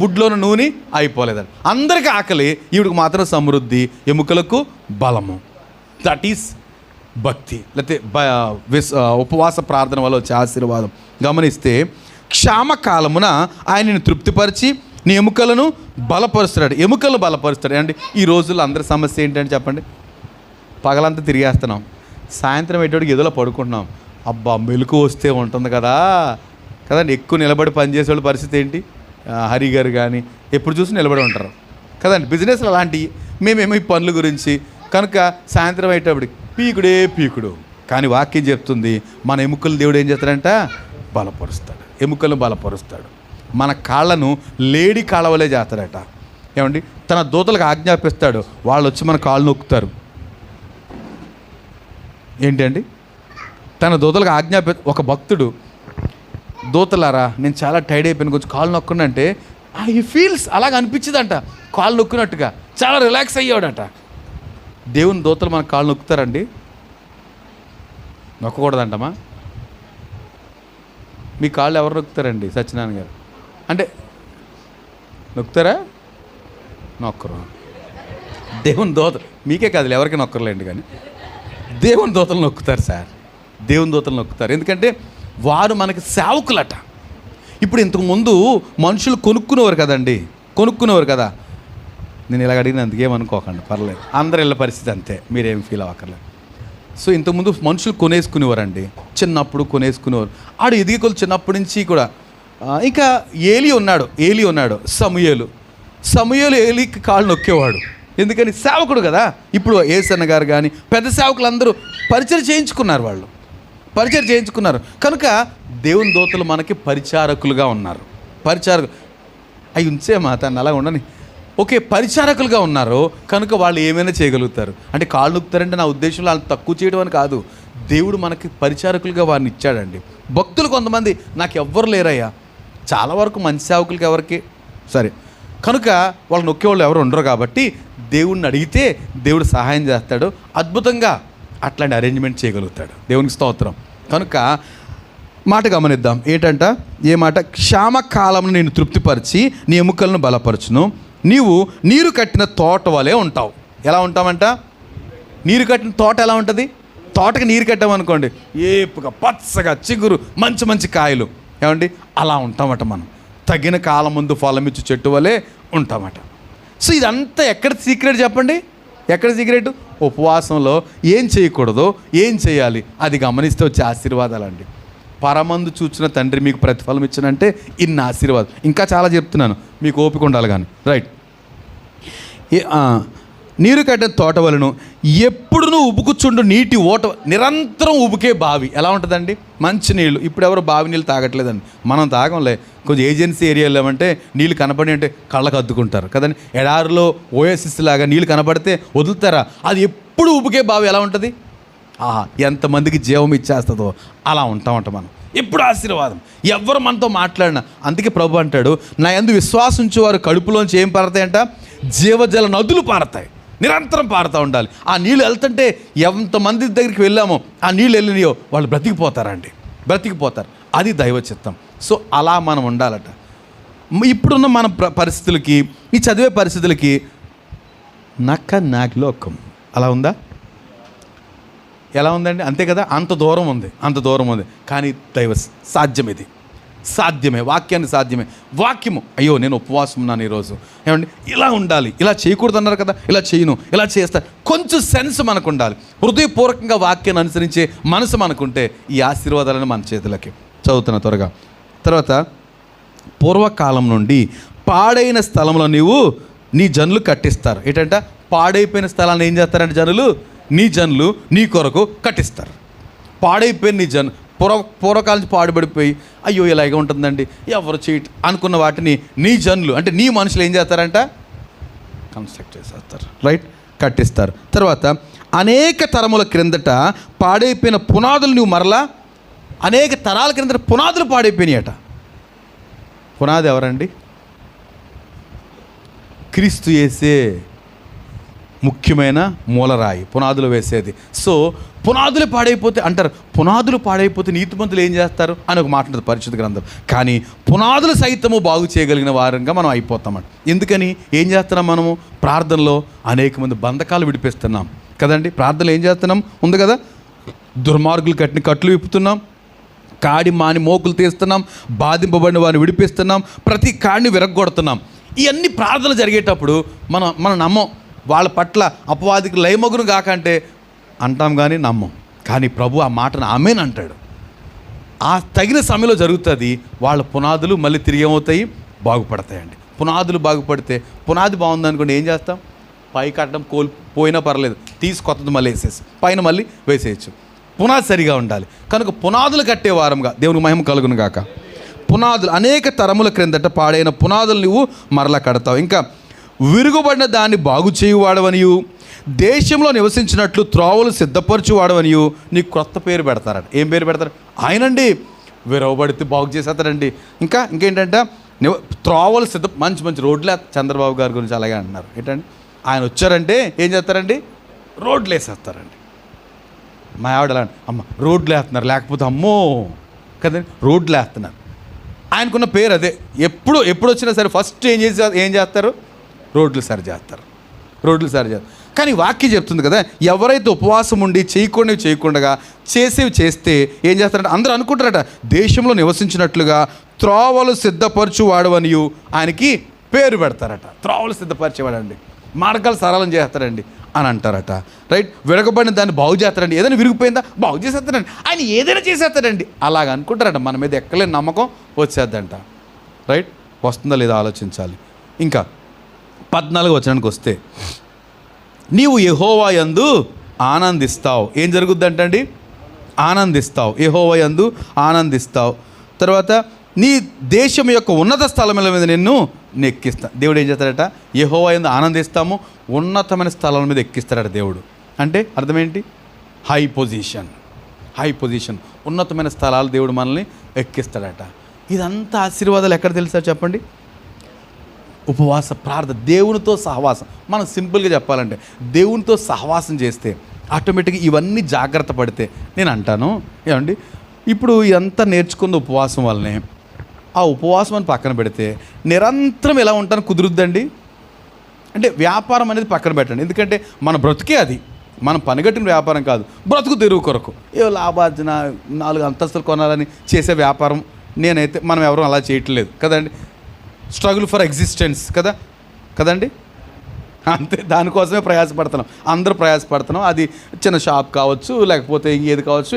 బుడ్లో ఉన్న నూనె అయిపోలేదండి. అందరికీ ఆకలి, ఈవిడికి మాత్రం సమృద్ధి, ఎముకలకు బలము. దట్ ఈస్ భక్తి, లేకపోతే ఉపవాస ప్రార్థన వల్ల వచ్చే ఆశీర్వాదం. గమనిస్తే క్షామకాలమున ఆయనను తృప్తిపరిచి నీ ఎముకలను బలపరుస్తాడు. ఎముకలు బలపరుస్తాడు. అండి, ఈ రోజుల్లో అందరి సమస్య ఏంటంటే చెప్పండి, పగలంతా తిరిగేస్తున్నాం, సాయంత్రం ఎటువంటి ఎదులో పడుకుంటున్నాం. అబ్బా మెలకు వస్తే ఉంటుంది కదండి. ఎక్కువ నిలబడి పనిచేసే వాళ్ళ పరిస్థితి ఏంటి, హరి గారు కానీ ఎప్పుడు చూసి నిలబడి ఉంటారు కదండి. బిజినెస్లు అలాంటివి. మేమేమో ఈ పనుల గురించి కనుక సాయంత్రం అయ్యేటప్పటికి పీకుడు. కానీ వాక్యం చెప్తుంది, మన ఎముకలు దేవుడు ఏం చేస్తాడంట, బలపరుస్తాడు. ఎముకలను బలపరుస్తాడు. మన కాళ్ళను లేడి కాళ్ళ వలే చేస్తాడట. ఏమండి, తన దూతలకు ఆజ్ఞాపిస్తాడు, వాళ్ళు వచ్చి మన కాళ్ళు నొక్కుతారు. ఏంటండి, తన దూతలకు ఒక భక్తుడు, దూతలారా నేను చాలా టైర్డ్ అయిపోయాను, కొంచెం కాళ్ళు నొక్కునంటే ఈ ఫీల్స్ అలాగ అనిపించిందంట, కాళ్ళు నొక్కినట్టుగా చాలా రిలాక్స్ అయ్యాడట. దేవుని దూతలు మన కాళ్ళు నొక్కుతారండి, నొక్కకూడదంటమా? మీ కాళ్ళు ఎవరు నొక్కుతారండి? సత్యనారాయణ గారు అంటే నొక్కుతారా? నొక్కరు. దేవుని దూతలు మీకే కాదు, ఎవరికి నొక్కర్లేండి, కానీ దేవుని దూతలు నొక్కుతారు సార్. దేవుని దూతలు నొక్కుతారు. ఎందుకంటే వారు మనకి సేవకులట. ఇప్పుడు ఇంతకుముందు మనుషులు కొనుక్కునేవారు కదా. నేను ఇలాగ అడిగినందుకు ఏమనుకోకండి, పర్లేదు, అందరి ఇళ్ళ పరిస్థితి అంతే, మీరేం ఫీల్ అవ్వక్కర్లేదు. సో ఇంతకుముందు మనుషులు కొనేసుకునేవారండి, చిన్నప్పుడు కొనేసుకునేవారు. ఆడు ఎదిగేకొలు చిన్నప్పటి నుంచి కూడా. ఇంకా ఏలి ఉన్నాడు, సమూయేలు ఏలికి కాళ్ళు నొక్కేవాడు. ఎందుకని, సేవకుడు కదా. ఇప్పుడు ఏసన్న గారు కానీ పెద్ద సేవకులు అందరూ పరిచయం చేయించుకున్నారు. కనుక దేవుని దూతలు మనకి పరిచారకులుగా ఉన్నారు. అవి ఉంచేమా తను అలా ఉండని, ఓకే, పరిచారకులుగా ఉన్నారు. కనుక వాళ్ళు ఏమైనా చేయగలుగుతారు. అంటే కాళ్ళు నొక్కుతారంటే నా ఉద్దేశంలో వాళ్ళు తక్కువ చేయడం అని కాదు. దేవుడు మనకి పరిచారకులుగా వారిని ఇచ్చాడండి. భక్తులు కొంతమంది నాకు ఎవ్వరు లేరయ్యా, చాలా వరకు మంచి సేవకులకి ఎవరికి సరే, కనుక వాళ్ళు నొక్కేవాళ్ళు ఎవరు ఉండరు. కాబట్టి దేవుడిని అడిగితే దేవుడు సహాయం చేస్తాడు, అద్భుతంగా అట్లాంటి అరేంజ్మెంట్ చేయగలుగుతాడు. దేవునికి స్తోత్రం. కనుక మాట గమనిద్దాం. ఏంటంట, ఏ మాట, క్షామకాలంలో నేను తృప్తిపరిచి నీ ఎముకలను బలపరచును, నీవు నీరు కట్టిన తోట వలె ఉంటావు. ఎలా ఉంటామంట, నీరు కట్టిన తోట ఎలా ఉంటుంది? తోటకి నీరు కట్టామనుకోండి, ఏపుగా పచ్చగా చిగురు, మంచి కాయలు. ఏమండి, అలా ఉంటామట మనం. తగిన కాలం ముందు ఫలమిచ్చు చెట్టు వలె ఉంటామట. సో ఇదంతా ఎక్కడ సీక్రెట్ చెప్పండి, ఎక్కడ సీక్రెట్? ఉపవాసంలో ఏం చేయకూడదో ఏం చేయాలి అది గమనిస్తే వచ్చే ఆశీర్వాదాలండి. పరమందు చూచిన తండ్రి మీకు ప్రతిఫలం ఇచ్చినంటే ఇన్ని ఆశీర్వాదం. ఇంకా చాలా చెప్తున్నాను, మీకు ఓపిక ఉండాలి కానీ. రైట్, నీరు కట్టిన తోట వలను ఎప్పుడునూ ఉబుకుచుండు నీటి ఓట, నిరంతరం ఉబుకే బావి. ఎలా ఉంటుందండి, మంచి నీళ్ళు. ఇప్పుడు ఎవరు బావి నీళ్ళు తాగట్లేదండి, మనం తాగంలే. కొంచెం ఏజెన్సీ ఏరియాలో అంటే నీళ్ళు కనపడి అంటే కళ్ళకు అద్దుకుంటారు కదండి. ఎడారిలో ఓఎస్ఎస్ లాగా నీళ్ళు కనపడితే వదులుతారా? అది ఎప్పుడు ఉబుకే బావి. ఎలా ఉంటుంది, ఎంతమందికి జీవం ఇచ్చేస్తుందో అలా ఉంటామంట మనం. ఎప్పుడు ఆశీర్వాదం, ఎవరు మనతో మాట్లాడినా. అందుకే ప్రభు అంటాడు, నా యందు విశ్వాసం ఉంచే వారు కడుపులోంచి ఏం పారతాయంట, జీవజల నదులు పారతాయి. నిరంతరం పారుతూ ఉండాలి. ఆ నీళ్ళు వెళ్తుంటే ఎంతమంది దగ్గరికి వెళ్ళామో ఆ నీళ్ళు వెళ్ళినాయో వాళ్ళు బ్రతికిపోతారు. అది దైవ చిత్తం. సో అలా మనం ఉండాలట. ఇప్పుడున్న మన పరిస్థితులకి, ఈ చదివే పరిస్థితులకి నాగలోకం అలా ఉందా? ఎలా ఉందండి? అంతే కదా, అంత దూరం ఉంది. కానీ దైవ సాధ్యం ఇది. సాధ్యమే, వాక్యానికి సాధ్యమే. వాక్యము, అయ్యో నేను ఉపవాసం ఉన్నాను ఈరోజు, ఏమండి ఇలా ఉండాలి, ఇలా చేయకూడదు అన్నారు కదా, ఇలా చేయను, ఇలా చేస్తా, కొంచెం సెన్స్ మనకు ఉండాలి. హృదయపూర్వకంగా వాక్యాన్ని అనుసరించే మనసు మనకుంటే ఈ ఆశీర్వాదాలను మన చేతులకి. చదువుతున్న త్వరగా. తర్వాత, పూర్వకాలం నుండి పాడైన స్థలంలో నీ జనులు కట్టిస్తారు. ఏంటంట, పాడైపోయిన స్థలాన్ని ఏం చేస్తారంటే నీ జనులు నీ కొరకు కట్టిస్తారు. పాడైపోయిన నీ పూర్వకాలం నుంచి పాడుపడిపోయి అయ్యో ఇలాగే ఉంటుందండి ఎవరు అనుకున్న వాటిని నీ జనులు అంటే నీ మనుషులు ఏం చేస్తారంట, కన్స్ట్రక్ట్ చేసేస్తారు, రైట్, కట్టిస్తారు. తర్వాత, అనేక తరముల క్రిందట పాడైపోయిన పునాదులు నువ్వు మరలా, అనేక తరాల క్రిందట పునాదులు పాడైపోయినాయట. పునాది ఎవరండి? క్రీస్తు యేసే ముఖ్యమైన మూలరాయి, పునాదులు వేసేది. సో పునాదులు పాడైపోతే అంటారు, పునాదులు పాడైపోతే నీతిమంతులు ఏం చేస్తారు అని ఒక మాట ఉంటుంది పరిశుద్ధ గ్రంథం. కానీ పునాదులు సైతము బాగు చేయగలిగిన వారంగా మనం అయిపోతామంట. ఎందుకని? ఏం చేస్తున్నాం మనము? ప్రార్థనలో అనేక మంది బంధకాలు విడిపిస్తున్నాం కదండి. ప్రార్థనలో ఏం చేస్తున్నాం ఉంది కదా, దుర్మార్గులు కట్టిన కట్లు విప్పుతున్నాం, కాడి మాని మోకులు తీస్తున్నాం, బాధింపబడిన వారిని విడిపిస్తున్నాం, ప్రతి కాడిని విరగొడుతున్నాం. ఇవన్నీ ప్రార్థనలు జరిగేటప్పుడు మనం నమ్మం, వాళ్ళ పట్ల అపవాదికి లయమగును కాకంటే అంటాం కానీ నమ్మం. కానీ ప్రభు ఆ మాటను ఆమేన్ అంటాడు. ఆ తగిన సమయంలో జరుగుతుంది. వాళ్ళ పునాదులు మళ్ళీ తిరిగి ఏమవుతాయి, బాగుపడతాయండి. పునాదులు బాగుపడితే, పునాది బాగుందనుకోండి ఏం చేస్తాం, పై కట్టడం పోయినా పర్లేదు, తీసి కొత్తది మళ్ళీ వేసేసి పైన మళ్ళీ వేసేయచ్చు. పునాది సరిగా ఉండాలి. కనుక పునాదులు కట్టే వారంగా దేవునికి మహిమ కలుగును గాక. పునాదులు, అనేక తరముల క్రిందట పాడైన పునాదులు నువ్వు మరలా కడతావు. ఇంకా, విరుగుబడిన దాన్ని బాగు చేయువాడవనియు, దేశంలో నివసించినట్లు త్రోవలు సిద్ధపరచువాడవనియు నీకు కొత్త పేరు పెడతారట. ఏం పేరు పెడతారు? ఆయనండి విరవబడితే బాగు చేసేస్తారండి. ఇంకేంటంటే త్రోవలు మంచి మంచి రోడ్లే. చంద్రబాబు గారి గురించి అలాగే అంటున్నారు. ఏంటండి, ఆయన వచ్చారంటే ఏం చేస్తారండి, రోడ్లు వేసేస్తారండి. మా ఆవిడ అమ్మ రోడ్లు వేస్తున్నారు, లేకపోతే అమ్మో కదండి రోడ్లు వేస్తున్నారు. ఆయనకున్న పేరు అదే. ఎప్పుడు వచ్చినా సరే ఫస్ట్ ఏం చేస్తారు, రోడ్లు సరి చేస్తారు. కానీ వాక్యం చెప్తుంది కదా, ఎవరైతే ఉపవాసం ఉండి చేయకుండా చేసేవి చేస్తే ఏం చేస్తారంటే అందరూ అనుకుంటారట, దేశంలో నివసించినట్లుగా త్రోవలు సిద్ధపరచువాడవనియు ఆయనకి పేరు పెడతారట. త్రోవలు సిద్ధపరిచేవాడండి, మార్గాలు సరళం చేస్తారండి అని అంటారట, రైట్. విరగబడిన దాన్ని బాగు చేస్తారండి, ఏదైనా విరిగిపోయిందా బాగు చేసేస్తారండి, ఆయన ఏదైనా చేసేస్తాడండి అలాగ అనుకుంటారట. మన మీద ఎక్కలేని నమ్మకం వచ్చేద్దంట, రైట్. వస్తుందా లేదా ఆలోచించాలి. ఇంకా 14వ వచనానికి వస్తే, నీవు యెహోవా యందు ఆనందిస్తావు. ఏం జరుగుద్దంటండి, ఆనందిస్తావు. యెహోవా యందు ఆనందిస్తావు. తర్వాత, నీ దేశం యొక్క ఉన్నత స్థలముల మీద నిన్ను ఎక్కిస్తా. దేవుడు ఏం చేస్తాడట, యెహోవా యందు ఆనందిస్తాము, ఉన్నతమైన స్థలాల మీద ఎక్కిస్తాడట దేవుడు. అంటే అర్థం ఏంటి, హై పొజిషన్, ఉన్నతమైన స్థలాలు దేవుడు మనల్ని ఎక్కిస్తాడట. ఇదంతా ఆశీర్వాదాలు ఎక్కడ తెలుసా చెప్పండి, ఉపవాస ప్రార్థన, దేవునితో సహవాసం. మనం సింపుల్గా చెప్పాలంటే దేవునితో సహవాసం చేస్తే ఆటోమేటిక్గా ఇవన్నీ జాగ్రత్త పడితే, నేను అంటాను ఏమండి, ఇప్పుడు ఇదంతా నేర్చుకున్న ఉపవాసం వల్లనే ఆ ఉపవాసం అని పక్కన పెడితే నిరంతరం ఎలా ఉంటాను కుదురుద్దండి. అంటే వ్యాపారం అనేది పక్కన పెట్టండి, ఎందుకంటే మన బ్రతుకే అది, మనం పనిగట్టిన వ్యాపారం కాదు, బ్రతుకు తెరువు కొరకు ఏ లాభార్జన 4 అంతస్తులు కొనాలని చేసే వ్యాపారం మనం ఎవరూ అలా చేయట్లేదు కదండి. స్ట్రగుల్ ఫర్ ఎగ్జిస్టెన్స్ కదండి, అంతే. దానికోసమే ప్రయాసపడుతున్నాం, అందరూ ప్రయాసపడుతున్నాం. అది చిన్న షాప్ కావచ్చు, లేకపోతే ఏది కావచ్చు,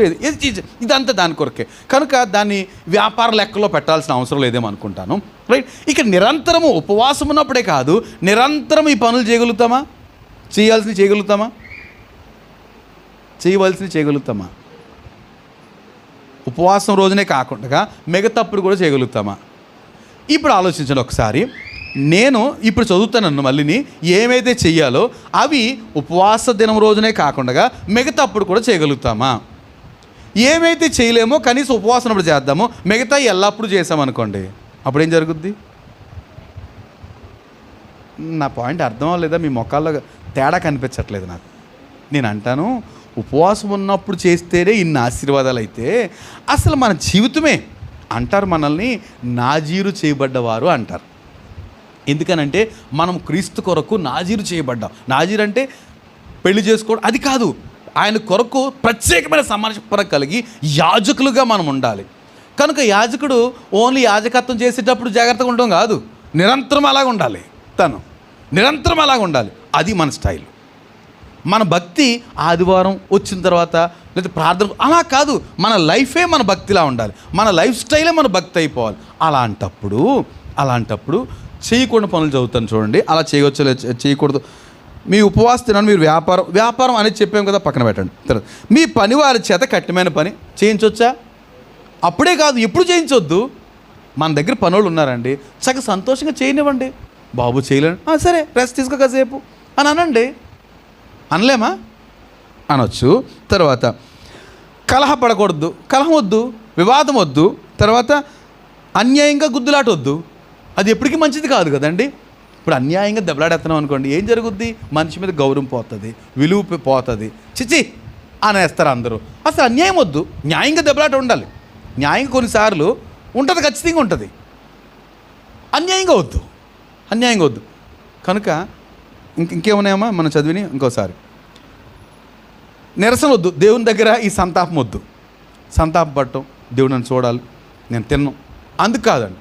ఇదంతా దాని కొరకే. కనుక దాన్ని వ్యాపార లెక్కలో పెట్టాల్సిన అవసరం లేదేమో అనుకుంటాను, రైట్. ఇక నిరంతరము ఉపవాసం ఉన్నప్పుడే కాదు, నిరంతరం ఈ పనులు చేయగలుగుతామా, చేయవలసినవి చేయగలుగుతామా? ఉపవాసం రోజునే కాకుండా మిగతాప్పుడు కూడా చేయగలుగుతామా? ఇప్పుడు ఆలోచించండి ఒకసారి. నేను ఇప్పుడు చదువుతానన్ను మళ్ళీని ఏమైతే చెయ్యాలో అవి ఉపవాస దినం రోజునే కాకుండా మిగతాప్పుడు కూడా చేయగలుగుతామా? ఏమైతే చేయలేమో కనీసం ఉపవాసం అప్పుడు చేద్దాము, మిగతా ఎల్లప్పుడు చేసామనుకోండి, అప్పుడు ఏం జరుగుద్ది? నా పాయింట్ అర్థం అవ్వలేదా? మీ మొక్కల్లో తేడా కనిపించట్లేదు నాకు. నేను అంటాను, ఉపవాసం ఉన్నప్పుడు చేస్తేనే ఇన్ని ఆశీర్వాదాలు అయితే అసలు మన జీవితమే అంటారు, మనల్ని నాజీరు చేయబడ్డవారు అంటారు. ఎందుకనంటే మనం క్రీస్తు కొరకు నాజీరు చేయబడ్డాం. నాజీరు అంటే పెళ్లి చేసుకోవడం అది కాదు, ఆయన కొరకు ప్రత్యేకమైన సమర్పణ కలిగి యాజకులుగా మనం ఉండాలి. కనుక యాజకుడు ఓన్లీ యాజకత్వం చేసేటప్పుడు జాగ్రత్తగా ఉండడం కాదు, నిరంతరం అలాగ ఉండాలి. నిరంతరం అలాగ ఉండాలి. అది మన స్టైల్. మన భక్తి ఆదివారం వచ్చిన తర్వాత లేదా ప్రార్థన అలా కాదు, మన లైఫే మన భక్తిలా ఉండాలి. మన లైఫ్ స్టైలే మన భక్తి అయిపోవాలి. అలాంటప్పుడు చేయకూడని పనులు చదువుతాను చూడండి. అలా చేయవచ్చు చేయకూడదు. మీ ఉపవాస దినాన్ని మీరు వ్యాపారం అనేది చెప్పాము కదా, పక్కన పెట్టండి. తర్వాత మీ పని వారి చేత కఠినమైన పని చేయించవచ్చా? అప్పుడే కాదు, ఎప్పుడు చేయించొద్దు. మన దగ్గర పనులు ఉన్నారండి, చక్కగా సంతోషంగా చేయనివ్వండి. బాబు చేయలేను, సరే రెస్ట్ తీసుకో కాసేపు అని అనండి. అనలేమా? అనొచ్చు. తర్వాత కలహపడకూడదు, కలహం వద్దు, వివాదం వద్దు. తర్వాత అన్యాయంగా గుద్దులాట వద్దు. అది ఎప్పటికీ మంచిది కాదు కదండి. ఇప్పుడు అన్యాయంగా దెబ్బలాడేస్తున్నాం అనుకోండి, ఏం జరుగుద్ది? మనిషి మీద గౌరవం పోతుంది, విలువ పోతుంది. చిచి అనేస్తారు అందరూ. అసలు అన్యాయం వద్దు, న్యాయంగా దెబ్బలాట ఉండాలి. న్యాయం కొన్నిసార్లు ఉంటుంది, ఖచ్చితంగా ఉంటుంది. అన్యాయంగా వద్దు. కనుక ఇంకేమున్నాయమ్మా మనం చదివిని? ఇంకోసారి నిరసన వద్దు. దేవుని దగ్గర ఈ సంతాపం వద్దు. సంతాపం పట్టడం, దేవుడు నన్ను చూడాలి, నేను తిన్నాను అందుకు కాదండి.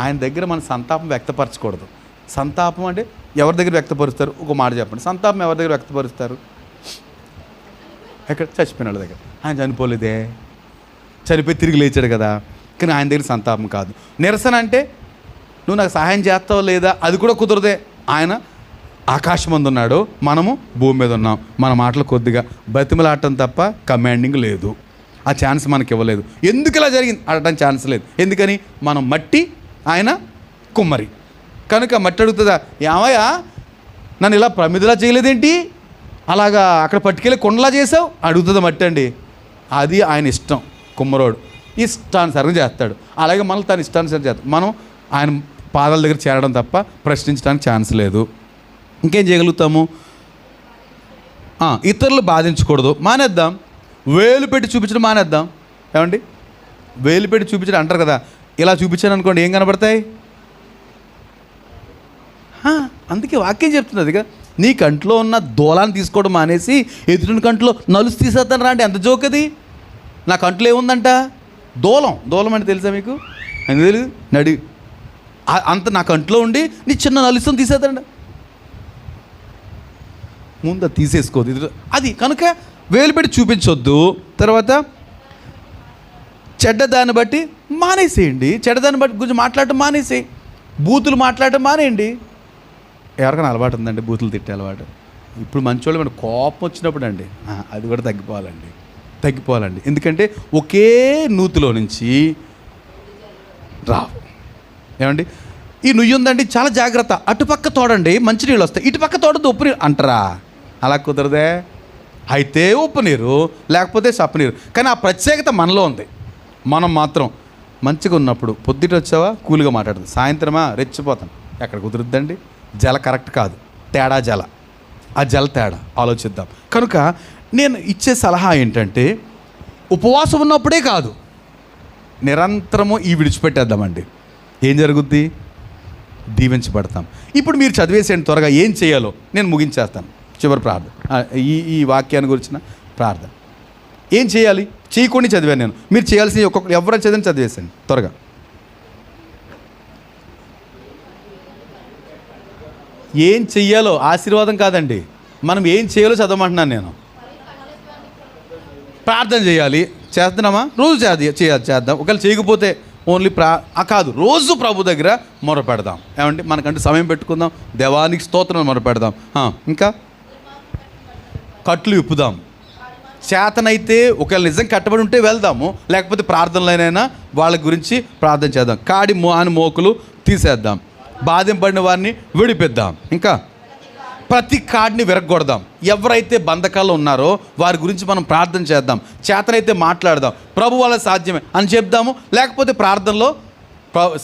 ఆయన దగ్గర మన సంతాపం వ్యక్తపరచకూడదు. సంతాపం అంటే ఎవరి దగ్గర వ్యక్తపరుస్తారు? ఒక మాట చెప్పండి. సంతాపం ఎవరి దగ్గర వ్యక్తపరుస్తారు? ఎక్కడ? చచ్చిపోయిన వాళ్ళ దగ్గర. ఆయన చనిపోలేదే, చనిపోయి తిరిగి లేచాడు కదా, కానీ ఆయన దగ్గర సంతాపం కాదు. నిరసన అంటే నువ్వు నాకు సహాయం చేస్తావో లేదా, అది కూడా కుదరదే. ఆయన ఆకాశం మీద ఉన్నాడు, మనము భూమి మీద ఉన్నాం. మన మాటలు కొద్దిగా బతిమలాడటం తప్ప కమాండింగ్ లేదు. ఆ ఛాన్స్ మనకి ఇవ్వలేదు. ఎందుకు ఇలా జరిగింది అడగడం ఛాన్స్ లేదు. ఎందుకని? మనం మట్టి, ఆయన కుమ్మరి. కనుక మట్టి అడుగుతుందా, ఏమయ్యా నన్ను ఇలా ప్రమిదిలా చేయలేదేంటి, అలాగా అక్కడ పట్టుకెళ్ళి కొండలా చేసావు అడుగుతుంది మట్టి అండి. అది ఆయన ఇష్టం. కుమ్మరోడు ఇష్టానుసారంగా చేస్తాడు. అలాగే మనల్ని తను ఇష్టానుసారం చేస్తాడు. మనం ఆయన పాదాల దగ్గర చేరడం తప్ప ప్రశ్నించడానికి ఛాన్స్ లేదు. ఇంకేం చేయగలుగుతాము? ఇతరులు బాధించకూడదు, మానేద్దాం. వేలు పెట్టి చూపించడం మానేద్దాం. ఏమండి, వేలు పెట్టి చూపించడం అంటారు కదా, ఇలా చూపించాను అనుకోండి ఏం కనబడతాయి? అందుకే వాక్యం చెప్తుంది అది కదా, నీ కంట్లో ఉన్న దూలాన్ని తీసుకోవడం మానేసి ఎదుటి కంట్లో నలుసు తీసేస్తాను రా అంటే ఎంత జోక్ అది. నా కంట్లో ఏముందంట? దూలం అంటే తెలుసా మీకు? అని తెలియదు నడి అంత నా కంట్లో ఉండి నీ చిన్న నలుసుని తీసేద్దండి. ముందు తీసేసుకోదు అది. కనుక వేలు పెట్టి చూపించొద్దు. తర్వాత చెడ్డదాన్ని బట్టి మానేసేయండి. చెడ్డదాన్ని బట్టి గురించి మాట్లాడటం మానేసేయి. బూతులు మాట్లాడటం మానేయండి. ఎవరికైనా అలవాటు ఉందండి బూతులు తిట్టే అలవాటు? ఇప్పుడు మంచోళ్ళు మన కోపం వచ్చినప్పుడు అండి అది కూడా తగ్గిపోవాలండి. ఎందుకంటే ఒకే నూతిలో నుంచి రావు. ఏమండి, ఈ నుయ్యి ఉందండి చాలా జాగ్రత్త, అటుపక్క తోడండి మంచినీళ్ళు వస్తాయి, ఇటుపక్క తోడదు ఉప్పు నీరు అంటారా? అలా కుదరదే. అయితే ఉప్పు నీరు లేకపోతే సప్పు నీరు. కానీ ఆ ప్రత్యేకత మనలో ఉంది. మనం మాత్రం మంచిగా ఉన్నప్పుడు పొద్దుట వచ్చావా కూల్గా మాట్లాడుతుంది, సాయంత్రమా రెచ్చిపోతాను. ఎక్కడ కుదురుద్దండి? జల కరెక్ట్ కాదు, తేడా జల. ఆ జల తేడా ఆలోచిద్దాం. కనుక నేను ఇచ్చే సలహా ఏంటంటే ఉపవాసం ఉన్నప్పుడే కాదు, నిరంతరము ఈ విడిచిపెట్టేద్దామండి. ఏం జరుగుద్ది? దీవించబడతాం. ఇప్పుడు మీరు చదివేసేయండి త్వరగా ఏం చేయాలో. నేను ముగించేస్తాను. చివరి ప్రార్థన, ఈ వాక్యాన్ని గురించిన ప్రార్థన. ఏం చేయాలి? చేయకుండా చదివాను నేను. మీరు చేయాల్సిన ఒక్కొక్కరు ఎవరైనా చదివి చదివేసండి త్వరగా. ఏం చెయ్యాలో ఆశీర్వాదం కాదండి, మనం ఏం చేయాలో చదవమంటున్నాను నేను. ప్రార్థన చేయాలి. చేస్తున్నామా? రోజు చేద్దాం. ఒకవేళ చేయకపోతే ఓన్లీ కాదు, రోజు ప్రభు దగ్గర మొరపెడదాం. ఏమంటే మనకంటే సమయం పెట్టుకుందాం, దేవానికి స్తోత్రం మొరపెడదాం. ఇంకా కట్లు ఇప్పుదాం. చేతనైతే ఒకవేళ నిజం కట్టబడి ఉంటే వెళ్దాము, లేకపోతే ప్రార్థనలైనా వాళ్ళ గురించి ప్రార్థన చేద్దాం. కాడి మోకులు తీసేద్దాం, బాధింపడిన వారిని విడిపిద్దాం. ఇంకా ప్రతి కాడిని విరగొడదాం. ఎవరైతే బంధకాల్లో ఉన్నారో వారి గురించి మనం ప్రార్థన చేద్దాం. చేతనైతే మాట్లాడదాం, ప్రభు వల్ల సాధ్యమే అని చెప్దాము. లేకపోతే ప్రార్థనలో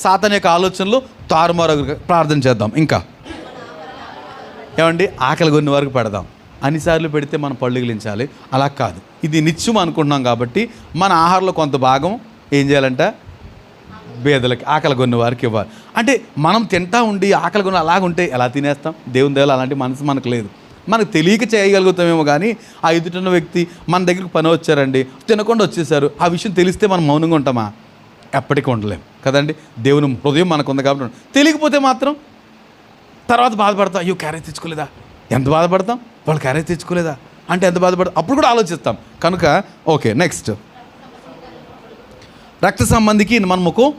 సాతాను యొక్క ఆలోచనలు తారుమారు ప్రార్థన చేద్దాం. ఇంకా ఏమండి, ఆకలి కొన్ని వరకు పెడదాం. అన్నిసార్లు పెడితే మనం పళ్ళు గిలించాలి, అలా కాదు. ఇది నిత్యం అనుకుంటున్నాం కాబట్టి మన ఆహారంలో కొంత భాగం ఏం చేయాలంట? పేదలకి, ఆకలి కొన్ని వారికి ఇవ్వాలి. అంటే మనం తింటా ఉండి ఆకలి కొన్ని అలాగుంటే ఎలా తినేస్తాం? దేవుని దేవులు అలాంటి మనసు మనకు లేదు. మనకు తెలియక చేయగలుగుతామేమో కానీ ఆ ఎదుటిన్న వ్యక్తి మన దగ్గరికి పని వచ్చారండి, తినకుండా వచ్చేసారు, ఆ విషయం తెలిస్తే మనం మౌనంగా ఉంటామా? ఎప్పటికీ ఉండలేం కదండి. దేవుని హృదయం మనకు ఉంది కాబట్టి తెలియకపోతే మాత్రం తర్వాత బాధపడతాం. అయ్యో క్యారేజ్ తెచ్చుకోలేదా, ఎంత బాధపడతాం. వాళ్ళు క్యారేజ్ తెచ్చుకోలేదా అంటే ఎంత బాధపడతాం, అప్పుడు కూడా ఆలోచిస్తాం. కనుక ఓకే, నెక్స్ట్ రక్త సంబంధికి మన ముఖం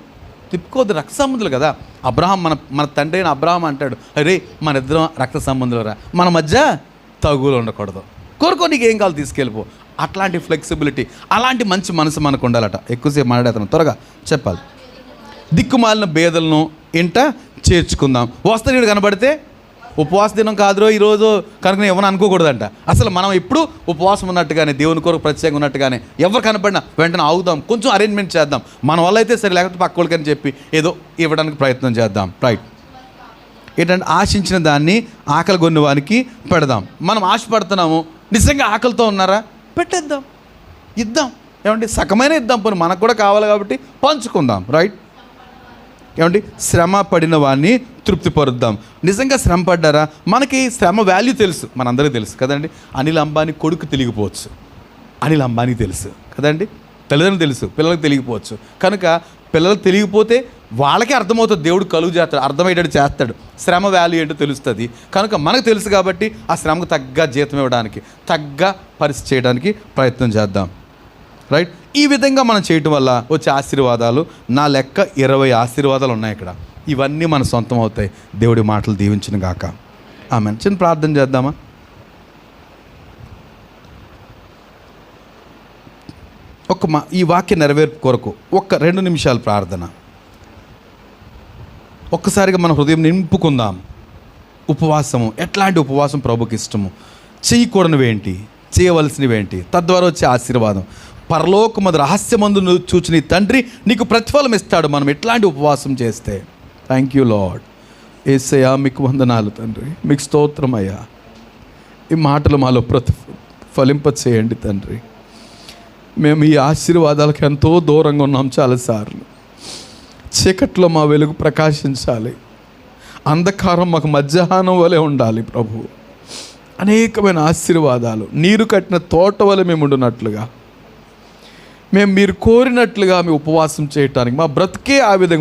తిప్పుకోవద్దు. రక్త సంబంధులు కదా. అబ్రహాం మన తండ్రి అయిన అబ్రహాం అంటాడు, అరే మన ఇద్దరం రక్త సంబంధులు రా, మన మధ్య తగులు ఉండకూడదు, కోరుకో నీకు ఏం కావాలి తీసుకెళ్ళిపో. అట్లాంటి ఫ్లెక్సిబిలిటీ, అలాంటి మంచి మనసు మనకు ఉండాలట. ఎక్కువసేపు మాట్లాడతాను, త్వరగా చెప్పాలి. దిక్కుమాలిన బేదలను ఇంట చేర్చుకుందాం. వస్తనీయుడు కనబడితే ఉపవాస దినం కాదురో ఈరోజు కనుక నేను ఎవరు అనుకోకూడదంట. అసలు మనం ఎప్పుడు ఉపవాసం ఉన్నట్టుగానే, దేవుని కొరకు ప్రత్యేకంగా ఉన్నట్టుగానే ఎవరు కనపడినా వెంటనే ఆగుదాం, కొంచెం అరేంజ్మెంట్ చేద్దాం. మన వల్ల అయితే సరే, లేకపోతే పక్క వాళ్ళకని చెప్పి ఏదో ఇవ్వడానికి ప్రయత్నం చేద్దాం. రైట్. ఏంటంటే ఆశించిన దాన్ని ఆకలి కొన్న వానికి పెడదాం. మనం ఆశపడుతున్నాము, నిజంగా ఆకలితో ఉన్నారా, పెట్టేద్దాం, ఇద్దాం. ఏమంటే సగమైన ఇద్దాం, పోనీ మనకు కూడా కావాలి కాబట్టి పంచుకుందాం. రైట్. ఏమంటే శ్రమ పడిన వాడిని తృప్తిపరుద్దాం. నిజంగా శ్రమ పడ్డారా, మనకి శ్రమ వాల్యూ తెలుసు, మనందరికీ తెలుసు కదండి. అనిల్ అంబానీ కొడుకు తెలియకపోవచ్చు, అనిల్ అంబానీ తెలుసు కదండి. తల్లిదండ్రులు తెలుసు, పిల్లలకు తెలియకపోవచ్చు. కనుక పిల్లలకు తెలియకపోతే వాళ్ళకే అర్థమవుతుంది, దేవుడు కలుగు చేస్తాడు, అర్థమయ్యేటట్టు చేస్తాడు, శ్రమ వాల్యూ ఏంటో తెలుస్తుంది. కనుక మనకు తెలుసు కాబట్టి ఆ శ్రమకు తగ్గ జీతం ఇవ్వడానికి, తగ్గ పరిస్థితి చేయడానికి ప్రయత్నం చేద్దాం. రైట్. ఈ విధంగా మనం చేయటం వల్ల వచ్చే ఆశీర్వాదాలు, నా లెక్క 20 ఆశీర్వాదాలు ఉన్నాయి ఇక్కడ. ఇవన్నీ మన సొంతం అవుతాయి. దేవుడి మాటలు దీవించిన గాక. ఆమెన్. చిన్న ప్రార్థన చేద్దామా. ఈ వాక్య నెరవేర్పు కొరకు 2 నిమిషాలు ప్రార్థన. ఒక్కసారిగా మన హృదయం నింపుకుందాం. ఉపవాసము, ఎట్లాంటి ఉపవాసం ప్రభుకి ఇష్టము, చేయకూడనివేంటి, చేయవలసినవేంటి, తద్వారా వచ్చే ఆశీర్వాదం. పరలోకమందు రహస్యమందు నువ్వు చూచి నీ తండ్రి నీకు ప్రతిఫలం ఇస్తాడు మనం ఎట్లాంటి ఉపవాసం చేస్తే. Thank you lord. యేసయ్యా మీకు వందనాలు తండ్రి, మీకు స్తోత్రం అయ్యా. ఈ మాటలు మాలో ఫలింప చేయండి తండ్రి. మేము ఈ ఆశీర్వాదాలకు ఎంతో దూరంగా ఉన్నాం చాలాసార్లు. చీకట్లో మా వెలుగు ప్రకాశించాలి, అంధకారం మాకు మధ్యాహ్నం వలె ఉండాలి ప్రభు. అనేకమైన ఆశీర్వాదాలు నీరు కట్టిన తోట వలె మేము ఉండునట్లుగా, మేము మీరు కోరినట్లుగా మీ ఉపవాసం చేయటానికి మా బ్రతికే ఆ విధంగా